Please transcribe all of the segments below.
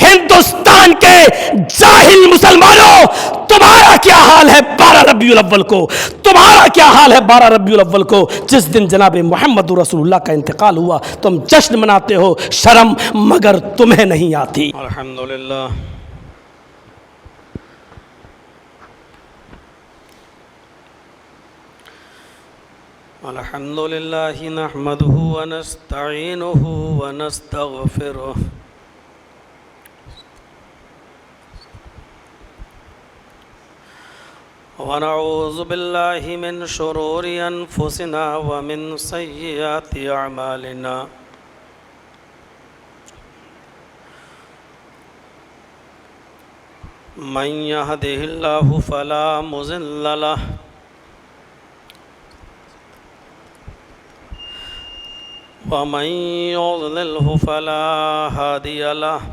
हिंदुस्तान के जाहिल मुसलमानों, तुम्हारा क्या हाल है 12 रबीउल अव्वल को, तुम्हारा क्या हाल है 12 रबीउल अव्वल को, जिस दिन जनाब मोहम्मद रसूलुल्लाह का इंतकाल हुआ। तुम जश्न मनाते हो, शर्म मगर तुम्हें नहीं आती। अल्हम्दुलिल्लाह। अल्हम्दुलिल्लाहि नहमदुहु व नस्तईनुहु व नस्तगफिरुह व नऊज़ु बिल्लाहि मिन शुरूरि अनफुसिना व मिन सय्यिआति अअमालिना। मन यहदिहिल्लाहु फला मुज़िल्ल लहु व मन युज़लिल्हु फला हादिय लहु।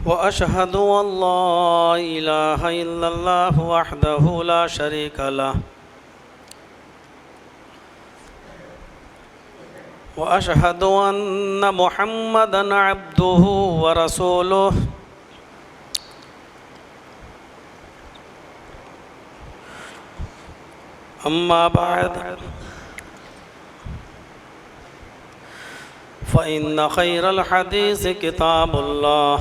व अशहदु अल्ला इलाहा इल्लल्लाहु वहदहु ला शरीका लहु व अशहदु अन्न मुहम्मदन अब्दुहु व रसूलुहु। अम्मा बाद फ़इन्न खैरल हदीस किताबुल्लाह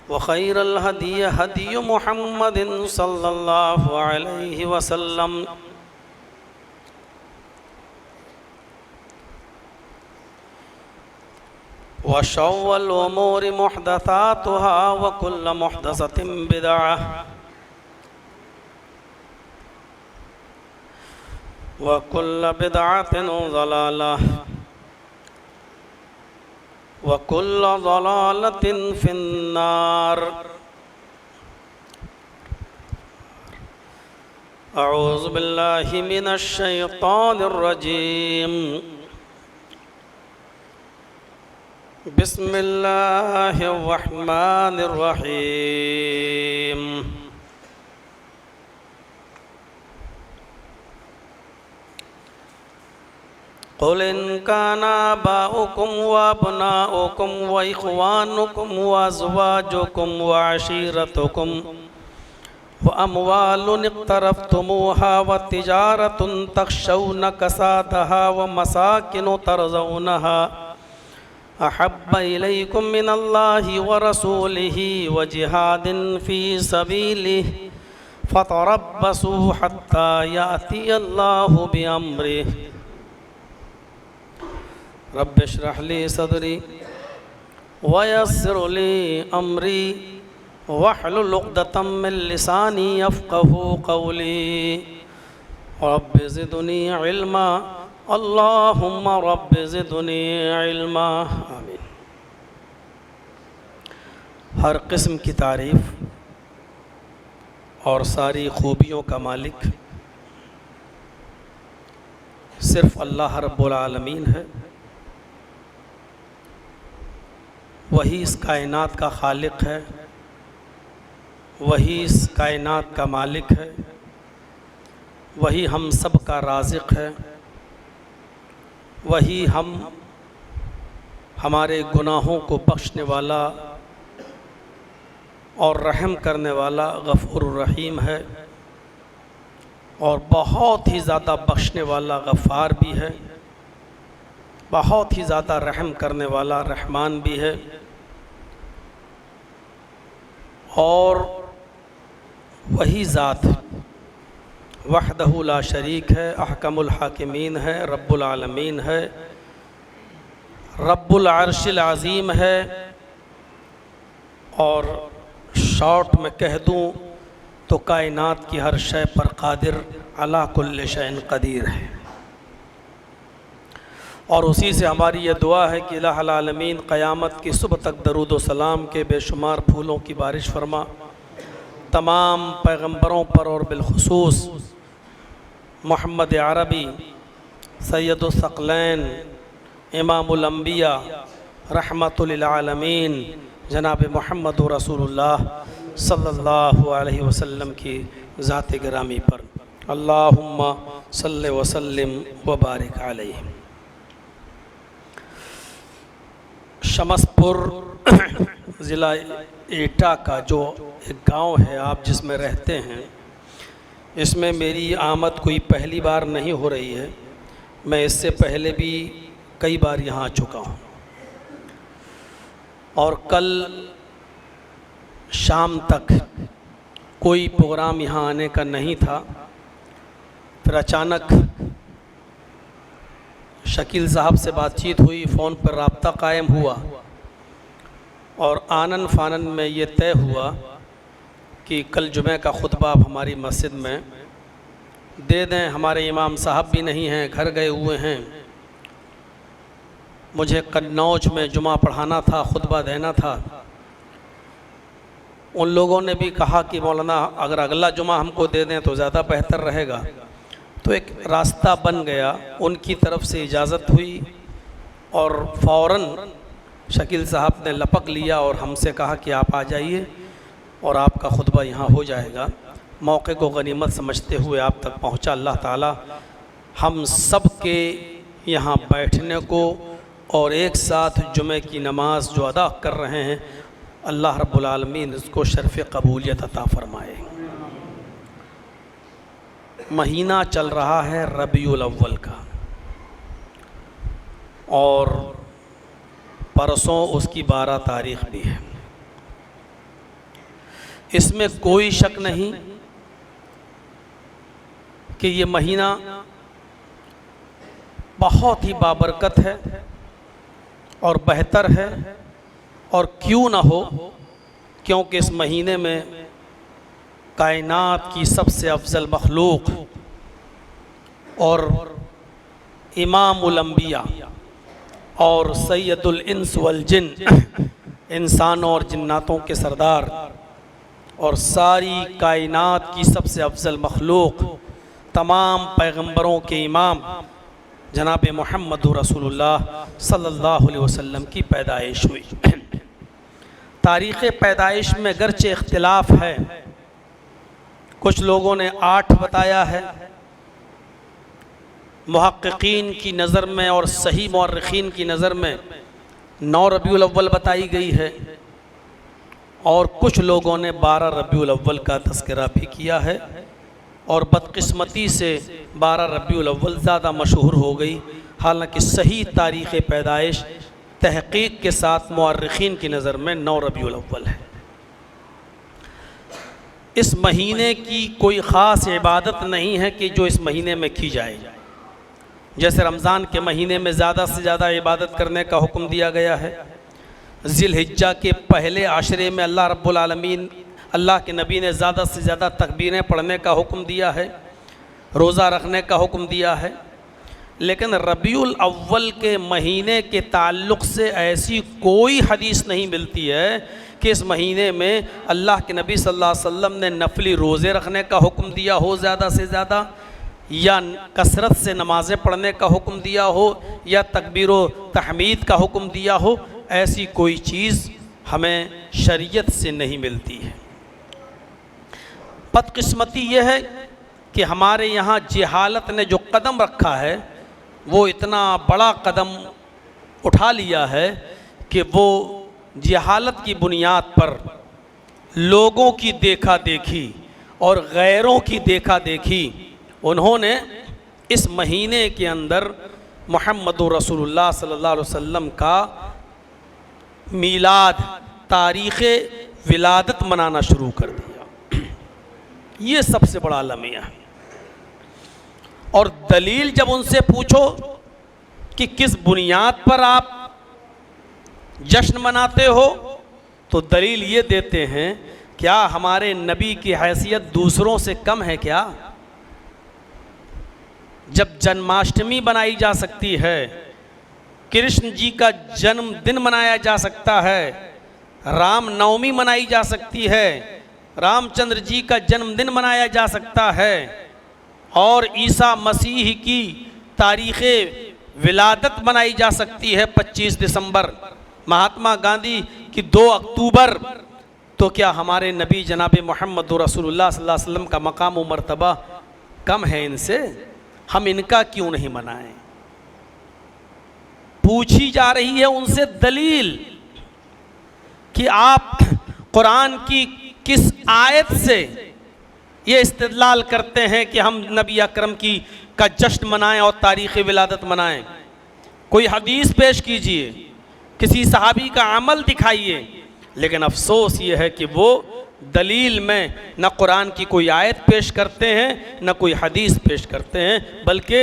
व खैरल हदी हदी मुहम्मदिन सल्लल्लाहु अलैहि वसल्लम व शर्रिल उमूरि मुहदसातुहा व कुल्लु मुहदसतिन बिदअह व कुल्लु बिदअतिन ज़लालह व कुल्लु ज़लालतिन फिन्नार। अऊज़ु बिल्लाहि मिनश शैतानिर रजीम। बिस्मिल्लाहिर रहमानिर रहीम। क़ुल इन काना आबाउकुम व अबनाउकुम व इख़वानुकुम व अज़वाजुकुम व अशीरतुकुम व अमवालुन इक़्तरफ़्तुमूहा व तिजारतुन तख़शौन कसादहा व मसाकिनु तरज़ौनहा अहब्ब इलैकुम मिनल्लाहि व रसूलिही व जिहादिन फ़ी सबीलिही फ़तरब्बसू हत्ता यातियल्लाहु बिअम्रिही। रब्बि इश्रह ली सदरी व यस्सिर ली अमरी वहलुल उक़दतम मिन लिसानी यफ़क़हू क़ौली। रब्बि ज़िदनी इल्मा, अल्लाहुम्मा रब्बि ज़िदनी इल्मा। आमीन। हर किस्म की तारीफ़ और सारी खूबियों का मालिक सिर्फ़ अल्लाह रब्बुल आलमीन है। वही इस कायनात का खालिक है, वही इस कायनात का मालिक है, वही हम सब का राज़िक़ है, वही हमारे गुनाहों को बख्शने वाला और रहम करने वाला गफ़ूर रहीम है और बहुत ही ज़्यादा बख्शने वाला गफ़ार भी है, बहुत ही ज़्यादा रहम करने वाला रहमान भी है। और वही ज़ात वहदहु ला शरीक है, अहकमुल हाकिमीन है, रब्बुल आलमीन है, रब्बुल अर्शिल अज़ीम है। और शॉर्ट में कह दूँ तो कायनात की हर शय पर कादिर, अला कुल्लि शैइन क़दीर है। और उसी से हमारी ये दुआ है कि इलाहुल आलमीन क़यामत की सुबह तक दरूद व सलाम के बेशुमार फूलों की बारिश फरमा, तमाम पैगंबरों पर और बिलखुसूस मोहम्मद अरबी सैयदुस सकलैन इमामुल अंबिया रहमतुल लिल आलमीन जनाब मोहम्मद रसूलुल्लाह सल्लल्लाहु अलैहि वसल्लम की ज़ात गिरामी पर अल्लाहुम्मा सल्ले वसल्लिम व बारिक अलैहि। शमसपुर ज़िला एटा का जो एक गांव है, आप जिसमें रहते हैं, इसमें मेरी आमद कोई पहली बार नहीं हो रही है। मैं इससे पहले भी कई बार यहाँ आ चुका हूँ और कल शाम तक कोई प्रोग्राम यहाँ आने का नहीं था। फिर अचानक शकील साहब से बातचीत हुई, फ़ोन पर राब्ता कायम हुआ और आनन फानन में ये तय हुआ कि कल जुमे का खुतबा आप हमारी मस्जिद में दे दें। हमारे इमाम साहब भी नहीं हैं, घर गए हुए हैं। मुझे कन्नौज में जुमा पढ़ाना था, खुतबा देना था। उन लोगों ने भी कहा कि मौलाना अगर अगला जुमा हमको दे दें तो ज़्यादा बेहतर रहेगा। तो एक रास्ता बन गया, उनकी तरफ से इजाज़त हुई और फ़ौरन शकील साहब ने लपक लिया और हमसे कहा कि आप आ जाइए और आपका खुतबा यहाँ हो जाएगा। मौके को गनीमत समझते हुए आप तक पहुँचा। अल्लाह ताला हम सब के यहाँ बैठने को और एक साथ जुमे की नमाज जो अदा कर रहे हैं, अल्लाह रब्बुल आलमीन इसको शर्फ़ कबूलियत अता फ़रमाए। महीना चल रहा है रबीउल अव्वल का और परसों उसकी 12 तारीख़ भी है। इसमें कोई शक नहीं कि ये महीना बहुत ही बाबरकत है और बेहतर है। और क्यों ना हो, क्योंकि इस महीने में कायनात की सबसे अफजल मखलूक और इमामुल अंबिया और सैयदुल इंस वल जिन, इंसानों और जिन्नातों के सरदार और सारी कायनात की सबसे अफजल मखलूक, तमाम पैगंबरों के इमाम जनाब मोहम्मद रसूलुल्लाह सल्लल्लाहु अलैहि वसल्लम की पैदाइश हुई। तारीख़ पैदाइश में गरचे इख्तिलाफ है, कुछ लोगों ने 8 बताया है, मुहक्किकीन की नज़र में और सही मुअर्रिखीन की नज़र में 9 रबीउल अव्वल बताई गई है और कुछ लोगों ने 12 रबीउल अव्वल का तज़किरा भी किया है। और बदकिस्मती से 12 रबीउल अव्वल ज़्यादा मशहूर हो गई, हालांकि सही तारीख़ पैदाइश तहक़ीक़ के साथ मुअर्रिखीन की नज़र में 9 रबीउल अव्वल है। इस महीने की कोई ख़ास इबादत नहीं है कि जो इस महीने में की जाए। जैसे रमज़ान के महीने में ज़्यादा से ज़्यादा इबादत करने का हुक्म दिया गया है, ज़िलहिज्जा के पहले आशरे में अल्लाह रब्बुल आलमीन, अल्लाह के नबी ने ज़्यादा से ज़्यादा तकबीरें पढ़ने का हुक्म दिया है, रोज़ा रखने का हुक्म दिया है। लेकिन रबीउल अव्वल के महीने के ताल्लुक़ से ऐसी कोई हदीस नहीं मिलती है कि इस महीने में अल्लाह के नबी सल्लल्लाहु अलैहि वसल्लम ने नफली रोज़े रखने का हुक्म दिया हो ज़्यादा से ज़्यादा, या कसरत से नमाज़ें पढ़ने का हुक्म दिया हो, या तकबीर व तहमीद का हुक्म दिया हो। ऐसी कोई चीज़ हमें शरीयत से नहीं मिलती है। बदकिस्मती यह है कि हमारे यहाँ जहालत ने जो कदम रखा है वो इतना बड़ा कदम उठा लिया है कि वो जहालत की बुनियाद पर लोगों की देखा देखी और गैरों की देखा देखी उन्होंने इस महीने के अंदर मुहम्मद रसूलुल्लाह सल्लल्लाहु अलैहि वसल्लम का मीलाद, तारीख़ विलादत मनाना शुरू कर दिया। ये सबसे बड़ा अलमिया है। और दलील जब उनसे पूछो कि किस बुनियाद पर आप जश्न मनाते हो, तो दलील ये देते हैं, क्या हमारे नबी की हैसियत दूसरों से कम है क्या? जब जन्माष्टमी बनाई जा सकती है, कृष्ण जी का जन्मदिन मनाया जा सकता है, राम नवमी मनाई जा सकती है, रामचंद्र जी का जन्मदिन मनाया जा सकता है, और ईसा मसीह की तारीख़ विलादत मनाई जा सकती है 25 दिसंबर, महात्मा गांधी की 2 अक्टूबर, तो तो क्या हमारे नबी जनाब मोहम्मद रसूलुल्लाह सल्लल्लाहु अलैहि वसल्लम का मकाम व मर्तबा कम है इनसे? हम इनका क्यों नहीं मनाएं? पूछी जा रही है उनसे दलील कि आप कुरान की किस आयत से ये इस्तिदलाल करते हैं कि हम नबी अकरम की का जश्न मनाएं और तारीख़ विलादत मनाएं। कोई हदीस पेश कीजिए, किसी सहाबी का अमल दिखाइए। लेकिन अफसोस ये है कि वो दलील में न कुरान की कोई आयत पेश करते हैं न कोई हदीस पेश करते हैं, बल्कि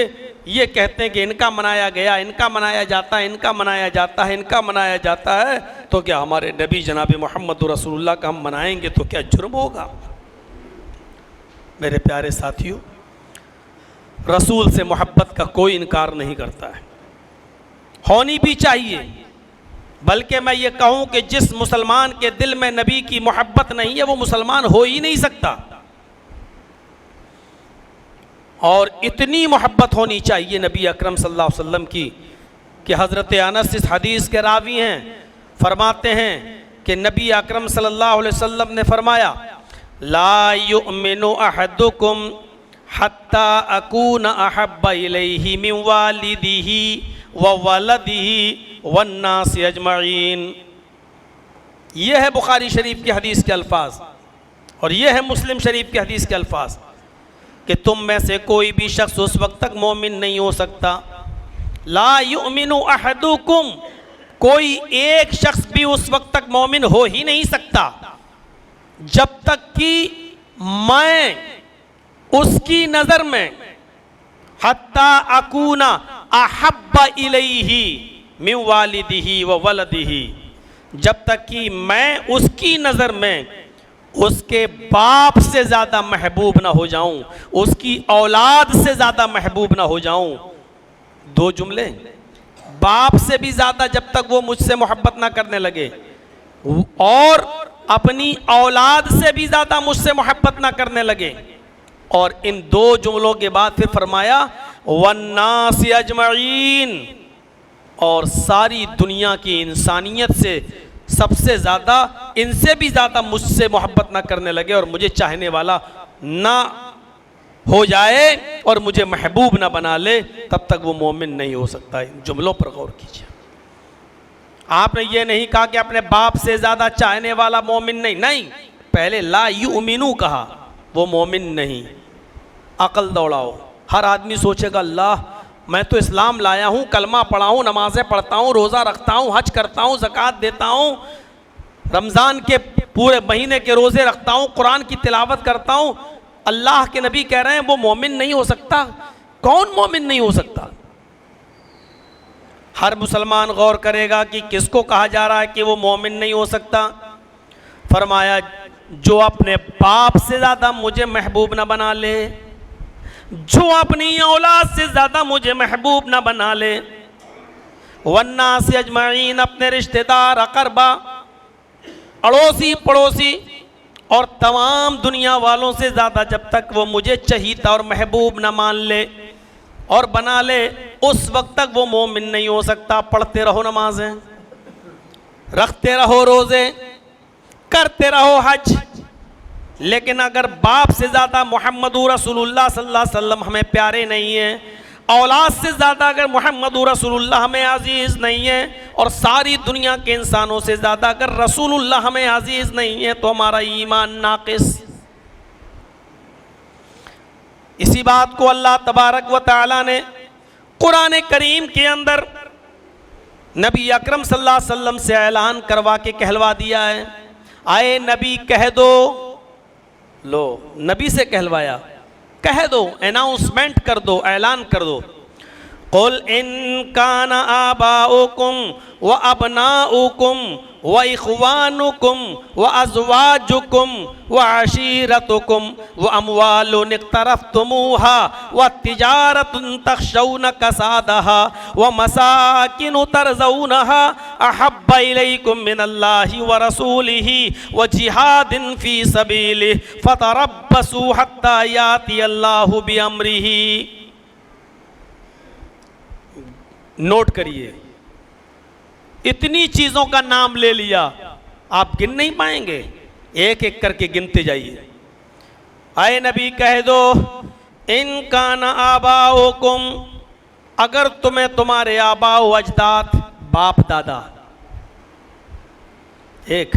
ये कहते हैं कि इनका मनाया गया, इनका मनाया जाता है, इनका मनाया जाता है, इनका मनाया जाता है। तो क्या हमारे नबी जनाब मोहम्मद रसूलुल्लाह का हम मनाएंगे तो क्या जुर्म होगा? मेरे प्यारे साथियों, रसूल से मोहब्बत का कोई इनकार नहीं करता है, होनी भी चाहिए। बल्कि मैं ये कहूँ कि जिस मुसलमान के दिल में नबी की मोहब्बत नहीं है वो मुसलमान हो ही नहीं सकता। और इतनी मोहब्बत होनी चाहिए नबी अकरम सल्लल्लाहु अलैहि वसल्लम की कि हज़रत अनस इस हदीस के रावी हैं, फरमाते हैं कि नबी अकरम सल्लल्लाहु अलैहि वसल्लम ने फरमाया, ला युमिनु अहदुकुम हत्ता अकून अहब्बा इलैहि मिन वालिदिही व वलदिही वन्नास अजमईन। ये है बुखारी शरीफ की हदीस के अल्फाज और ये है मुस्लिम शरीफ की हदीस के अल्फाज कि तुम में से कोई भी शख्स उस वक्त तक मोमिन नहीं हो सकता, ला युमिनु अहदुकुम, कोई एक शख्स भी उस वक्त तक मोमिन हो ही नहीं सकता जब तक कि मैं उसकी नज़र में हत्ता अकूना अहब्बा इलैहि मिन वालिदिही व वलदिही, जब तक कि मैं उसकी नज़र में उसके बाप से ज़्यादा महबूब ना हो जाऊं, उसकी औलाद से ज़्यादा महबूब ना हो जाऊं। दो जुमले, बाप से भी ज़्यादा जब तक वो मुझसे मोहब्बत ना करने लगे और अपनी औलाद से भी ज़्यादा मुझसे मोहब्बत ना करने लगे। और इन दो जुमलों के बाद फिर फरमाया वन्नास अजमईन, और सारी दुनिया की इंसानियत से सबसे ज़्यादा, इनसे भी ज़्यादा मुझसे मोहब्बत ना करने लगे और मुझे चाहने वाला ना हो जाए और मुझे महबूब ना बना ले, तब तक वो मोमिन नहीं हो सकता। इन जुमलों पर गौर कीजिए। आपने ये नहीं कहा कि अपने बाप से ज़्यादा चाहने वाला मोमिन नहीं, नहीं, पहले ला युमिनु कहा, वो मोमिन नहीं। अकल दौड़ाओ, हर आदमी सोचेगा अल्लाह मैं तो इस्लाम लाया हूँ, कलमा पढ़ा हूँ, नमाज़ें पढ़ता हूँ, रोज़ा रखता हूँ, हज करता हूँ, ज़कात देता हूँ, रमज़ान के पूरे महीने के रोज़े रखता हूँ, कुरान की तिलावत करता हूँ। अल्लाह के नबी कह रहे हैं वो मोमिन नहीं हो सकता। कौन मोमिन नहीं हो सकता? हर मुसलमान गौर करेगा कि किसको कहा जा रहा है कि वो मोमिन नहीं हो सकता। फरमाया जो अपने बाप से ज़्यादा मुझे महबूब ना बना ले, जो अपनी औलाद से ज़्यादा मुझे महबूब ना बना ले, वन्नास अजमईन, अपने रिश्तेदार, अकरबा, अड़ोसी पड़ोसी और तमाम दुनिया वालों से ज़्यादा जब तक वो मुझे चहीता और महबूब ना मान ले और बना ले, उस वक्त तक वो मोमिन नहीं हो सकता। पढ़ते रहो नमाजें, रखते रहो रोज़े, करते रहो हज, लेकिन अगर बाप से ज़्यादा मोहम्मद रसूलुल्लाह सल्लल्लाहु अलैहि वसल्लम हमें प्यारे नहीं हैं, औलाद से ज़्यादा अगर मोहम्मद रसूलुल्लाह हमें अजीज़ नहीं है और सारी दुनिया के इंसानों से ज़्यादा अगर रसूलुल्लाह हमें अजीज़ नहीं है, तो हमारा ईमान नाक़िस। इसी बात को अल्लाह तबारक व तआला ने कुरान करीम के अंदर नबी अकरम सल्लल्लाहु अलैहि वसल्लम से ऐलान करवा के कहलवा दिया है। आए नबी कह दो, लो नबी से कहलवाया, कह दो, अनाउंसमेंट कर दो, ऐलान कर दो। कुल इन काना आबाउकुम व अबनाउकुम व इख्वानुकुम व अज़वाजुकुम व अशीरतुकुम व अमवालुन इक़्तरफ़्तुमूहा व तिजारतुन तख़शौन कसादहा व मसाकिन तरज़ौनहा अहब्बा इलैकुम मिनल्लाहि व रसूलिही व जिहादिन फ़ी सबीलिही फ़तरब्बसू हत्ता यातियल्लाहु बिअम्रिही। नोट करिए, इतनी चीज़ों का नाम ले लिया, आप गिन नहीं पाएंगे। एक एक करके गिनते जाइए। आए नबी कह दो, इन कान आबाओकुम, अगर तुम्हें तुम्हारे आबाओ अजदाद बाप दादा, एक,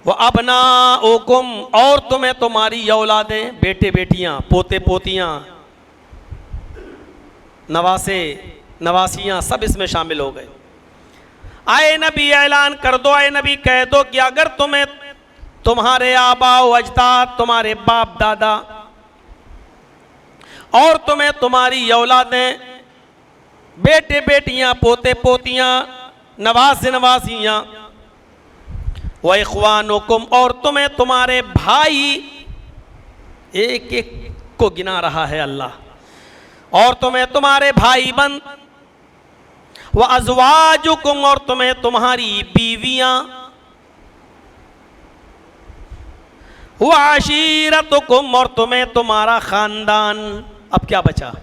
वो अबनाओकुम, और तुम्हें तुम्हारी औलादें बेटे बेटियां पोते पोतियां नवासे नवासियां सब इसमें शामिल हो गए। आए नबी ऐलान कर दो, आए नबी कह दो कि अगर तुम्हें तुम्हारे आबाओ अजदाद तुम्हारे बाप दादा और तुम्हें तुम्हारी औलादें बेटे बेटियां पोते पोतियां नवासे नवासियां, व इख्वानुकुम, और तुम्हें तुम्हारे भाई, एक एक को गिना रहा है अल्लाह, और तुम्हें तुम्हारे भाई बंद, व अज़वाजुकुम, और तुम्हें तुम्हारी बीवियां, व आशीरतुकुम, और तुम्हें तुम्हारा खानदान। अब क्या बचा?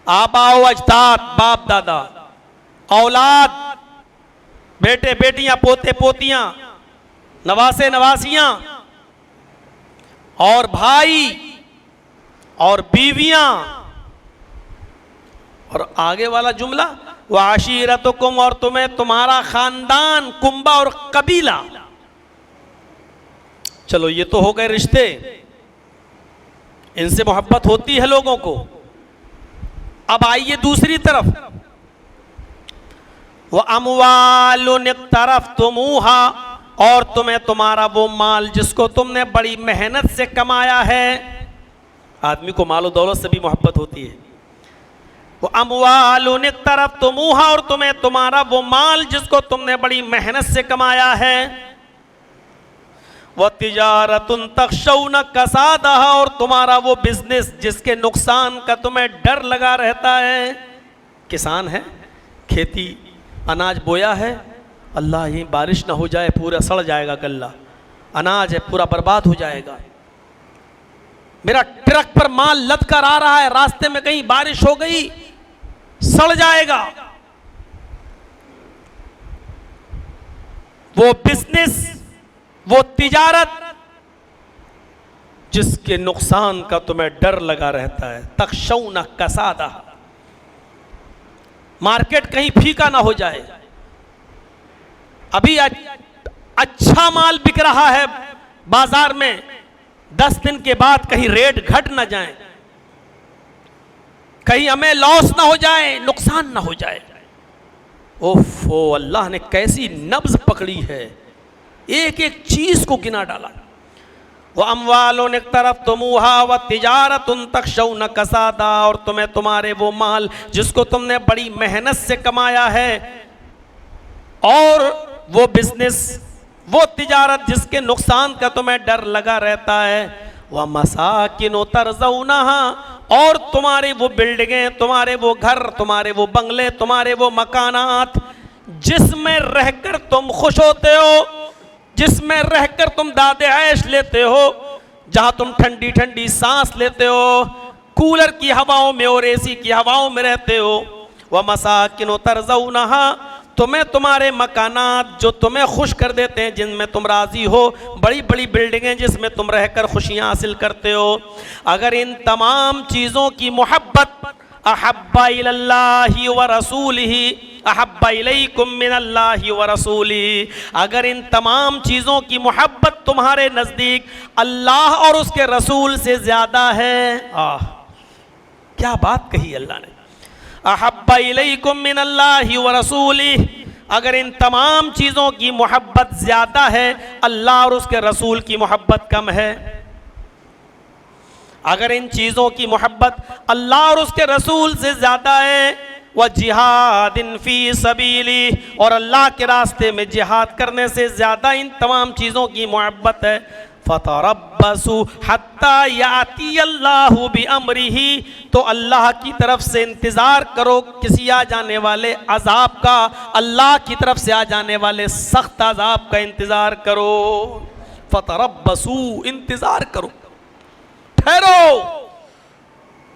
आबाओ अजदाद बाप दादा, औलाद बेटे बेटियां पोते पोतियां नवासे नवासियां, और भाई और बीवियां, और आगे वाला जुमला वो आशीरतुकुम, और तुम्हें तुम्हारा खानदान, कुंबा और कबीला। चलो ये तो हो गए रिश्ते, इनसे मोहब्बत होती है लोगों को। अब आइए दूसरी तरफ, वो अमवालुन इक़्तरफ़्तुमूहा, और तुम्हें तुम्हारा वो माल जिसको तुमने बड़ी मेहनत से कमाया है। आदमी को मालो दौलत से भी मोहब्बत होती है। वो अमवालुन इक़्तरफ़्तुमूहा, और तुम्हें तुम्हारा वो माल जिसको तुमने बड़ी मेहनत से कमाया है। वह तिजारतुन तख़शौना कसादहा, और तुम्हारा वो बिजनेस जिसके नुकसान का तुम्हें डर लगा रहता है। किसान है, खेती अनाज बोया है, अल्लाह ही बारिश ना हो जाए पूरा सड़ जाएगा गल्ला, अनाज है पूरा बर्बाद हो जाएगा। मेरा ट्रक पर माल लद कर आ रहा है, रास्ते में कहीं बारिश हो गई सड़ जाएगा। वो बिजनेस, वो तिजारत जिसके नुकसान का तुम्हें डर लगा रहता है। तख़शौना कसादा, मार्केट कहीं फीका ना हो जाए। अभी अच्छा माल बिक रहा है बाजार में, 10 दिन के बाद कहीं रेट घट ना जाए, कहीं हमें लॉस ना हो जाए, नुकसान ना हो जाए। ओफो, अल्लाह ने कैसी नब्ज पकड़ी है, एक एक चीज को गिना डाला। वह अमवालुन इक़्तरफ़्तुमूहा व तिजारतुन तख़शौना कसादा, और तुम्हें तुम्हारे वो माल जिसको तुमने बड़ी मेहनत से कमाया है, और वो बिजनेस, वो तिजारत जिसके नुकसान का तुम्हें डर लगा रहता है। वह मसाकिन तरज़ौनहा, और तुम्हारी वो बिल्डिंगें, तुम्हारे वो घर, तुम्हारे वो बंगले, तुम्हारे वो मकानात जिसमें रहकर तुम खुश होते हो, जिसमें रहकर तुम दादे ऐश लेते हो, जहां तुम ठंडी ठंडी सांस लेते हो, कूलर की हवाओं में और एसी की हवाओं में रहते हो। वह मसाकिन तरज़ौनहा, तुम्हें तुम्हारे मकानात जो तुम्हें खुश कर देते हैं, जिनमें तुम राजी हो, बड़ी बड़ी बिल्डिंगें जिसमें तुम रहकर खुशियां हासिल करते हो। अगर इन तमाम चीज़ों की मोहब्बत अहब्बा इलल्लाहि व रसूलिही अहब्बा इलैकुम मिनल्लाहि व रसूलिही, अगर इन तमाम चीज़ों की मोहब्बत तुम्हारे नज़दीक अल्लाह और उसके रसूल से ज़्यादा है। क्या बात कही अल्लाह ने, अहब्बा इलैकुम मिनल्लाहि व रसूलिही, अगर इन तमाम चीज़ों की मोहब्बत ज़्यादा है, अल्लाह और उसके रसूल की मोहब्बत कम है। अगर इन चीज़ों की मोहब्बत अल्लाह और उसके रसूल से ज़्यादा है, वह जिहादिन फ़ी सबीली, और अल्लाह के रास्ते में जिहाद करने से ज़्यादा इन तमाम चीज़ों की मोहब्बत है। फ़तरब्बसू हत्ता याती अल्लाहु बिअम्रिही, तो अल्लाह की तरफ से इंतज़ार करो किसी आ जाने वाले अजाब का, अल्लाह की तरफ से आ जाने वाले सख्त अजाब का इंतज़ार करो। फ़तरब्बसू, इंतज़ार करो, ठहरो,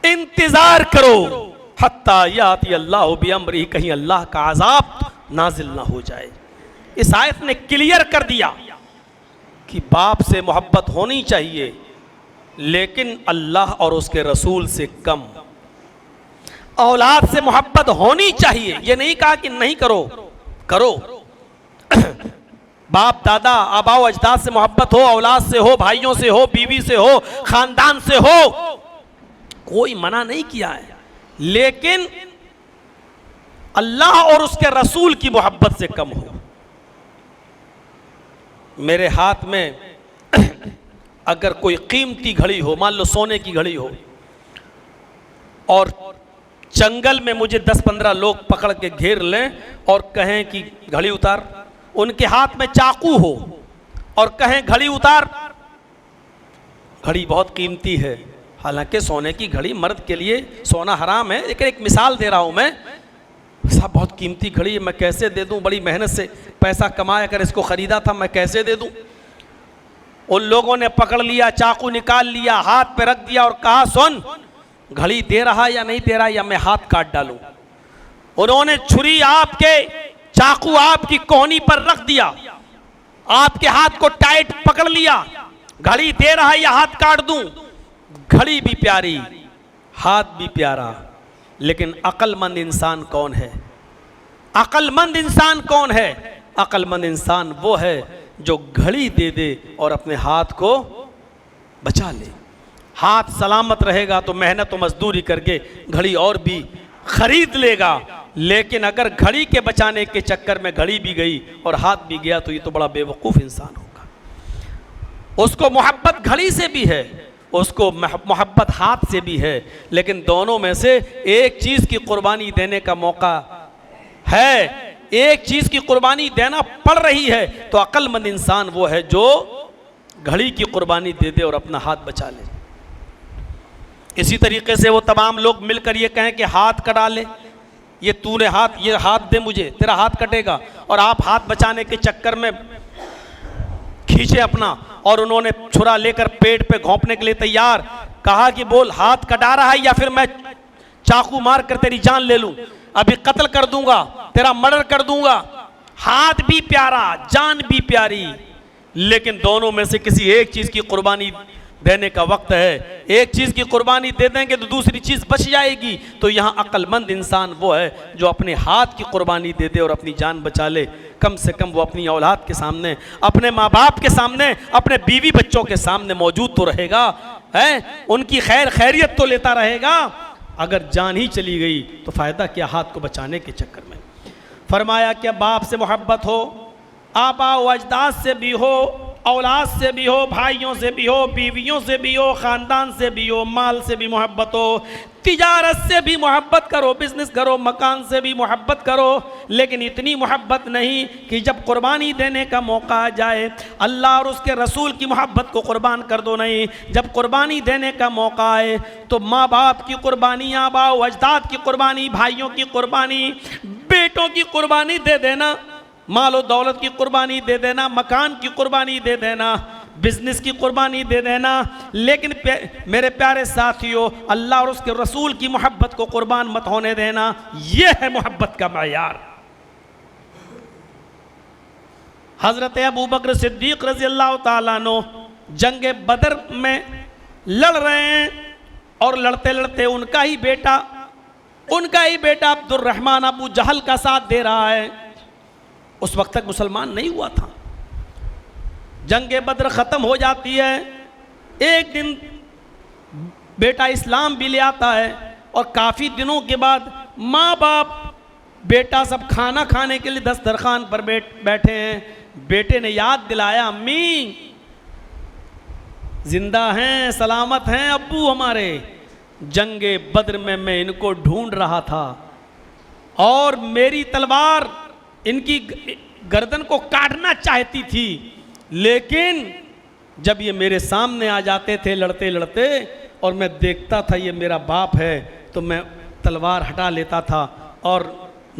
इंतज़ार करो, हत्ता याती अल्लाहु बिअम्रिही, कहीं अल्लाह का अजाब नाजिल ना हो जाए। इस आयत ने क्लियर कर दिया कि बाप से मोहब्बत होनी चाहिए, लेकिन अल्लाह और उसके रसूल से कम। औलाद से मोहब्बत होनी चाहिए, ये नहीं कहा कि नहीं करो, करो। बाप दादा आबाओ अजदाद से मोहब्बत हो, औलाद से हो, भाइयों से हो, बीवी से हो, खानदान से हो, कोई मना नहीं किया है, लेकिन अल्लाह और उसके रसूल की मोहब्बत से कम हो। मेरे हाथ में अगर कोई कीमती घड़ी हो, मान लो सोने की घड़ी हो, और जंगल में मुझे 10-15 लोग पकड़ के घेर लें और कहें कि घड़ी उतार, उनके हाथ में चाकू हो और कहें घड़ी उतार, घड़ी बहुत कीमती है, हालांकि सोने की घड़ी मर्द के लिए सोना हराम है, लेकिन एक मिसाल दे रहा हूं मैं, साहब बहुत कीमती घड़ी है, मैं कैसे दे दूं, बड़ी मेहनत से पैसा कमाया कर इसको खरीदा था, मैं कैसे दे दूं। उन लोगों ने पकड़ लिया, चाकू निकाल लिया, हाथ पे रख दिया और कहा सुन, घड़ी दे रहा या नहीं दे रहा, या मैं हाथ काट डालूं। उन्होंने छुरी आपके, चाकू आपकी कोहनी पर रख दिया, आपके हाथ को टाइट पकड़ लिया, घड़ी दे रहा या हाथ काट दूं। घड़ी भी प्यारी, हाथ भी प्यारा, लेकिन अक्लमंद इंसान कौन है? अक्लमंद इंसान कौन है? अक्लमंद इंसान वो है जो घड़ी दे दे और अपने हाथ को बचा ले। हाथ सलामत रहेगा तो मेहनत और मजदूरी करके घड़ी और भी खरीद लेगा, लेकिन अगर घड़ी के बचाने के चक्कर में घड़ी भी गई और हाथ भी गया तो ये तो बड़ा बेवकूफ़ इंसान होगा। उसको मोहब्बत घड़ी से भी है, उसको मोहब्बत हाथ से भी है, लेकिन दोनों में से एक चीज़ की कुर्बानी देने का मौका है, एक चीज़ की कुर्बानी देना पड़ रही है, तो अक्लमंद इंसान वो है जो घड़ी की कुर्बानी दे दे और अपना हाथ बचा ले। इसी तरीके से वो तमाम लोग मिलकर ये कहें कि हाथ कटा ले, ये तूने हाथ, ये हाथ दे मुझे, तेरा हाथ कटेगा, और आप हाथ बचाने के चक्कर में खींचे अपना, और उन्होंने छुरा लेकर पेट पे घोंपने के लिए तैयार, कहा कि बोल हाथ कटा रहा है या फिर मैं चाकू मार कर तेरी जान ले लूं, अभी कत्ल कर दूंगा, तेरा मर्डर कर दूंगा। हाथ भी प्यारा, जान भी प्यारी, लेकिन दोनों में से किसी एक चीज की कुर्बानी देने का वक्त है। एक चीज की कुर्बानी दे देंगे तो दूसरी चीज बच जाएगी। तो यहाँ अक्लमंद इंसान वो है जो अपने हाथ की कुर्बानी दे दे और अपनी जान बचा ले। कम से कम वो अपनी औलाद के सामने, अपने माँ बाप के सामने, अपने बीवी बच्चों के सामने मौजूद तो रहेगा, है उनकी खैर खैरियत तो लेता रहेगा। अगर जान ही चली गई तो फ़ायदा क्या हाथ को बचाने के चक्कर में। फरमाया कि बाप से मोहब्बत हो, आबा व अजदाद से भी हो, औलाद से भी हो, भाइयों से भी हो, बीवियों से भी हो, ख़ानदान से भी हो, माल से भी मोहब्बत हो, तिजारत से भी मोहब्बत करो, बिजनेस करो, मकान से भी मोहब्बत करो, लेकिन इतनी मोहब्बत नहीं कि जब कुर्बानी देने का मौका आ जाए अल्लाह और उसके रसूल की मोहब्बत को कुर्बान कर दो। नहीं, जब कुर्बानी देने का मौका आए तो माँ बाप की कुर्बानी, आबा व अजदाद की कुर्बानी, भाइयों की कुर्बानी, बेटों की कुर्बानी दे देना, मालो दौलत की कुर्बानी दे देना, मकान की कुर्बानी दे देना, बिजनेस की कुर्बानी दे देना, लेकिन मेरे प्यारे साथियों अल्लाह और उसके रसूल की मोहब्बत को कुर्बान मत होने देना। यह है मोहब्बत का मयार। हजरत अबू बकर सिद्दीक रज़ी अल्लाह ताला अन्हु जंग बदर में लड़ रहे हैं और लड़ते लड़ते उनका ही बेटा अब्दुर्रहमान अबू जहल का साथ दे रहा है। उस वक्त तक मुसलमान नहीं हुआ था। जंग बद्र ख़त्म हो जाती है, एक दिन बेटा इस्लाम भी ले आता है और काफ़ी दिनों के बाद माँ बाप बेटा सब खाना खाने के लिए दस्तरखान पर बैठे हैं। बेटे ने याद दिलाया, अम्मी जिंदा हैं, सलामत हैं अब्बू हमारे, जंगे बद्र में मैं इनको ढूंढ रहा था और मेरी तलवार इनकी गर्दन को काटना चाहती थी, लेकिन जब ये मेरे सामने आ जाते थे लड़ते लड़ते और मैं देखता था ये मेरा बाप है, तो मैं तलवार हटा लेता था और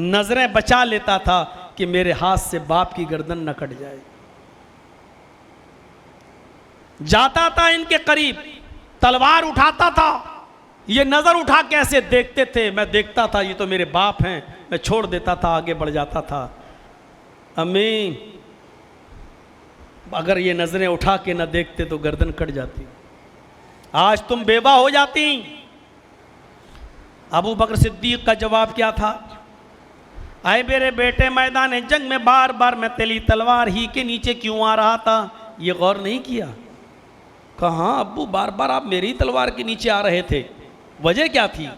नज़रें बचा लेता था कि मेरे हाथ से बाप की गर्दन न कट जाए। जाता था इनके करीब, तलवार उठाता था, ये नज़र उठा के ऐसे देखते थे, मैं देखता था ये तो मेरे बाप हैं, मैं छोड़ देता था, आगे बढ़ जाता था। अम्मी अगर ये नजरें उठा के ना देखते तो गर्दन कट जाती, आज तुम बेवा हो जाती। अबू बकर सिद्दीक का जवाब क्या था? आए मेरे बेटे, मैदान जंग में बार बार मैं तेरी तलवार ही के नीचे क्यों आ रहा था, ये गौर नहीं किया? कहा अब्बू बार बार आप मेरी तलवार के नीचे आ रहे थे, वजह क्या थी?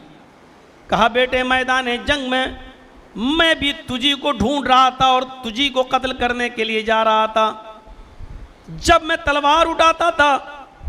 कहा बेटे मैदान जंग में मैं भी तुझी को ढूंढ रहा था और तुझी को कत्ल करने के लिए जा रहा था। जब मैं तलवार उठाता था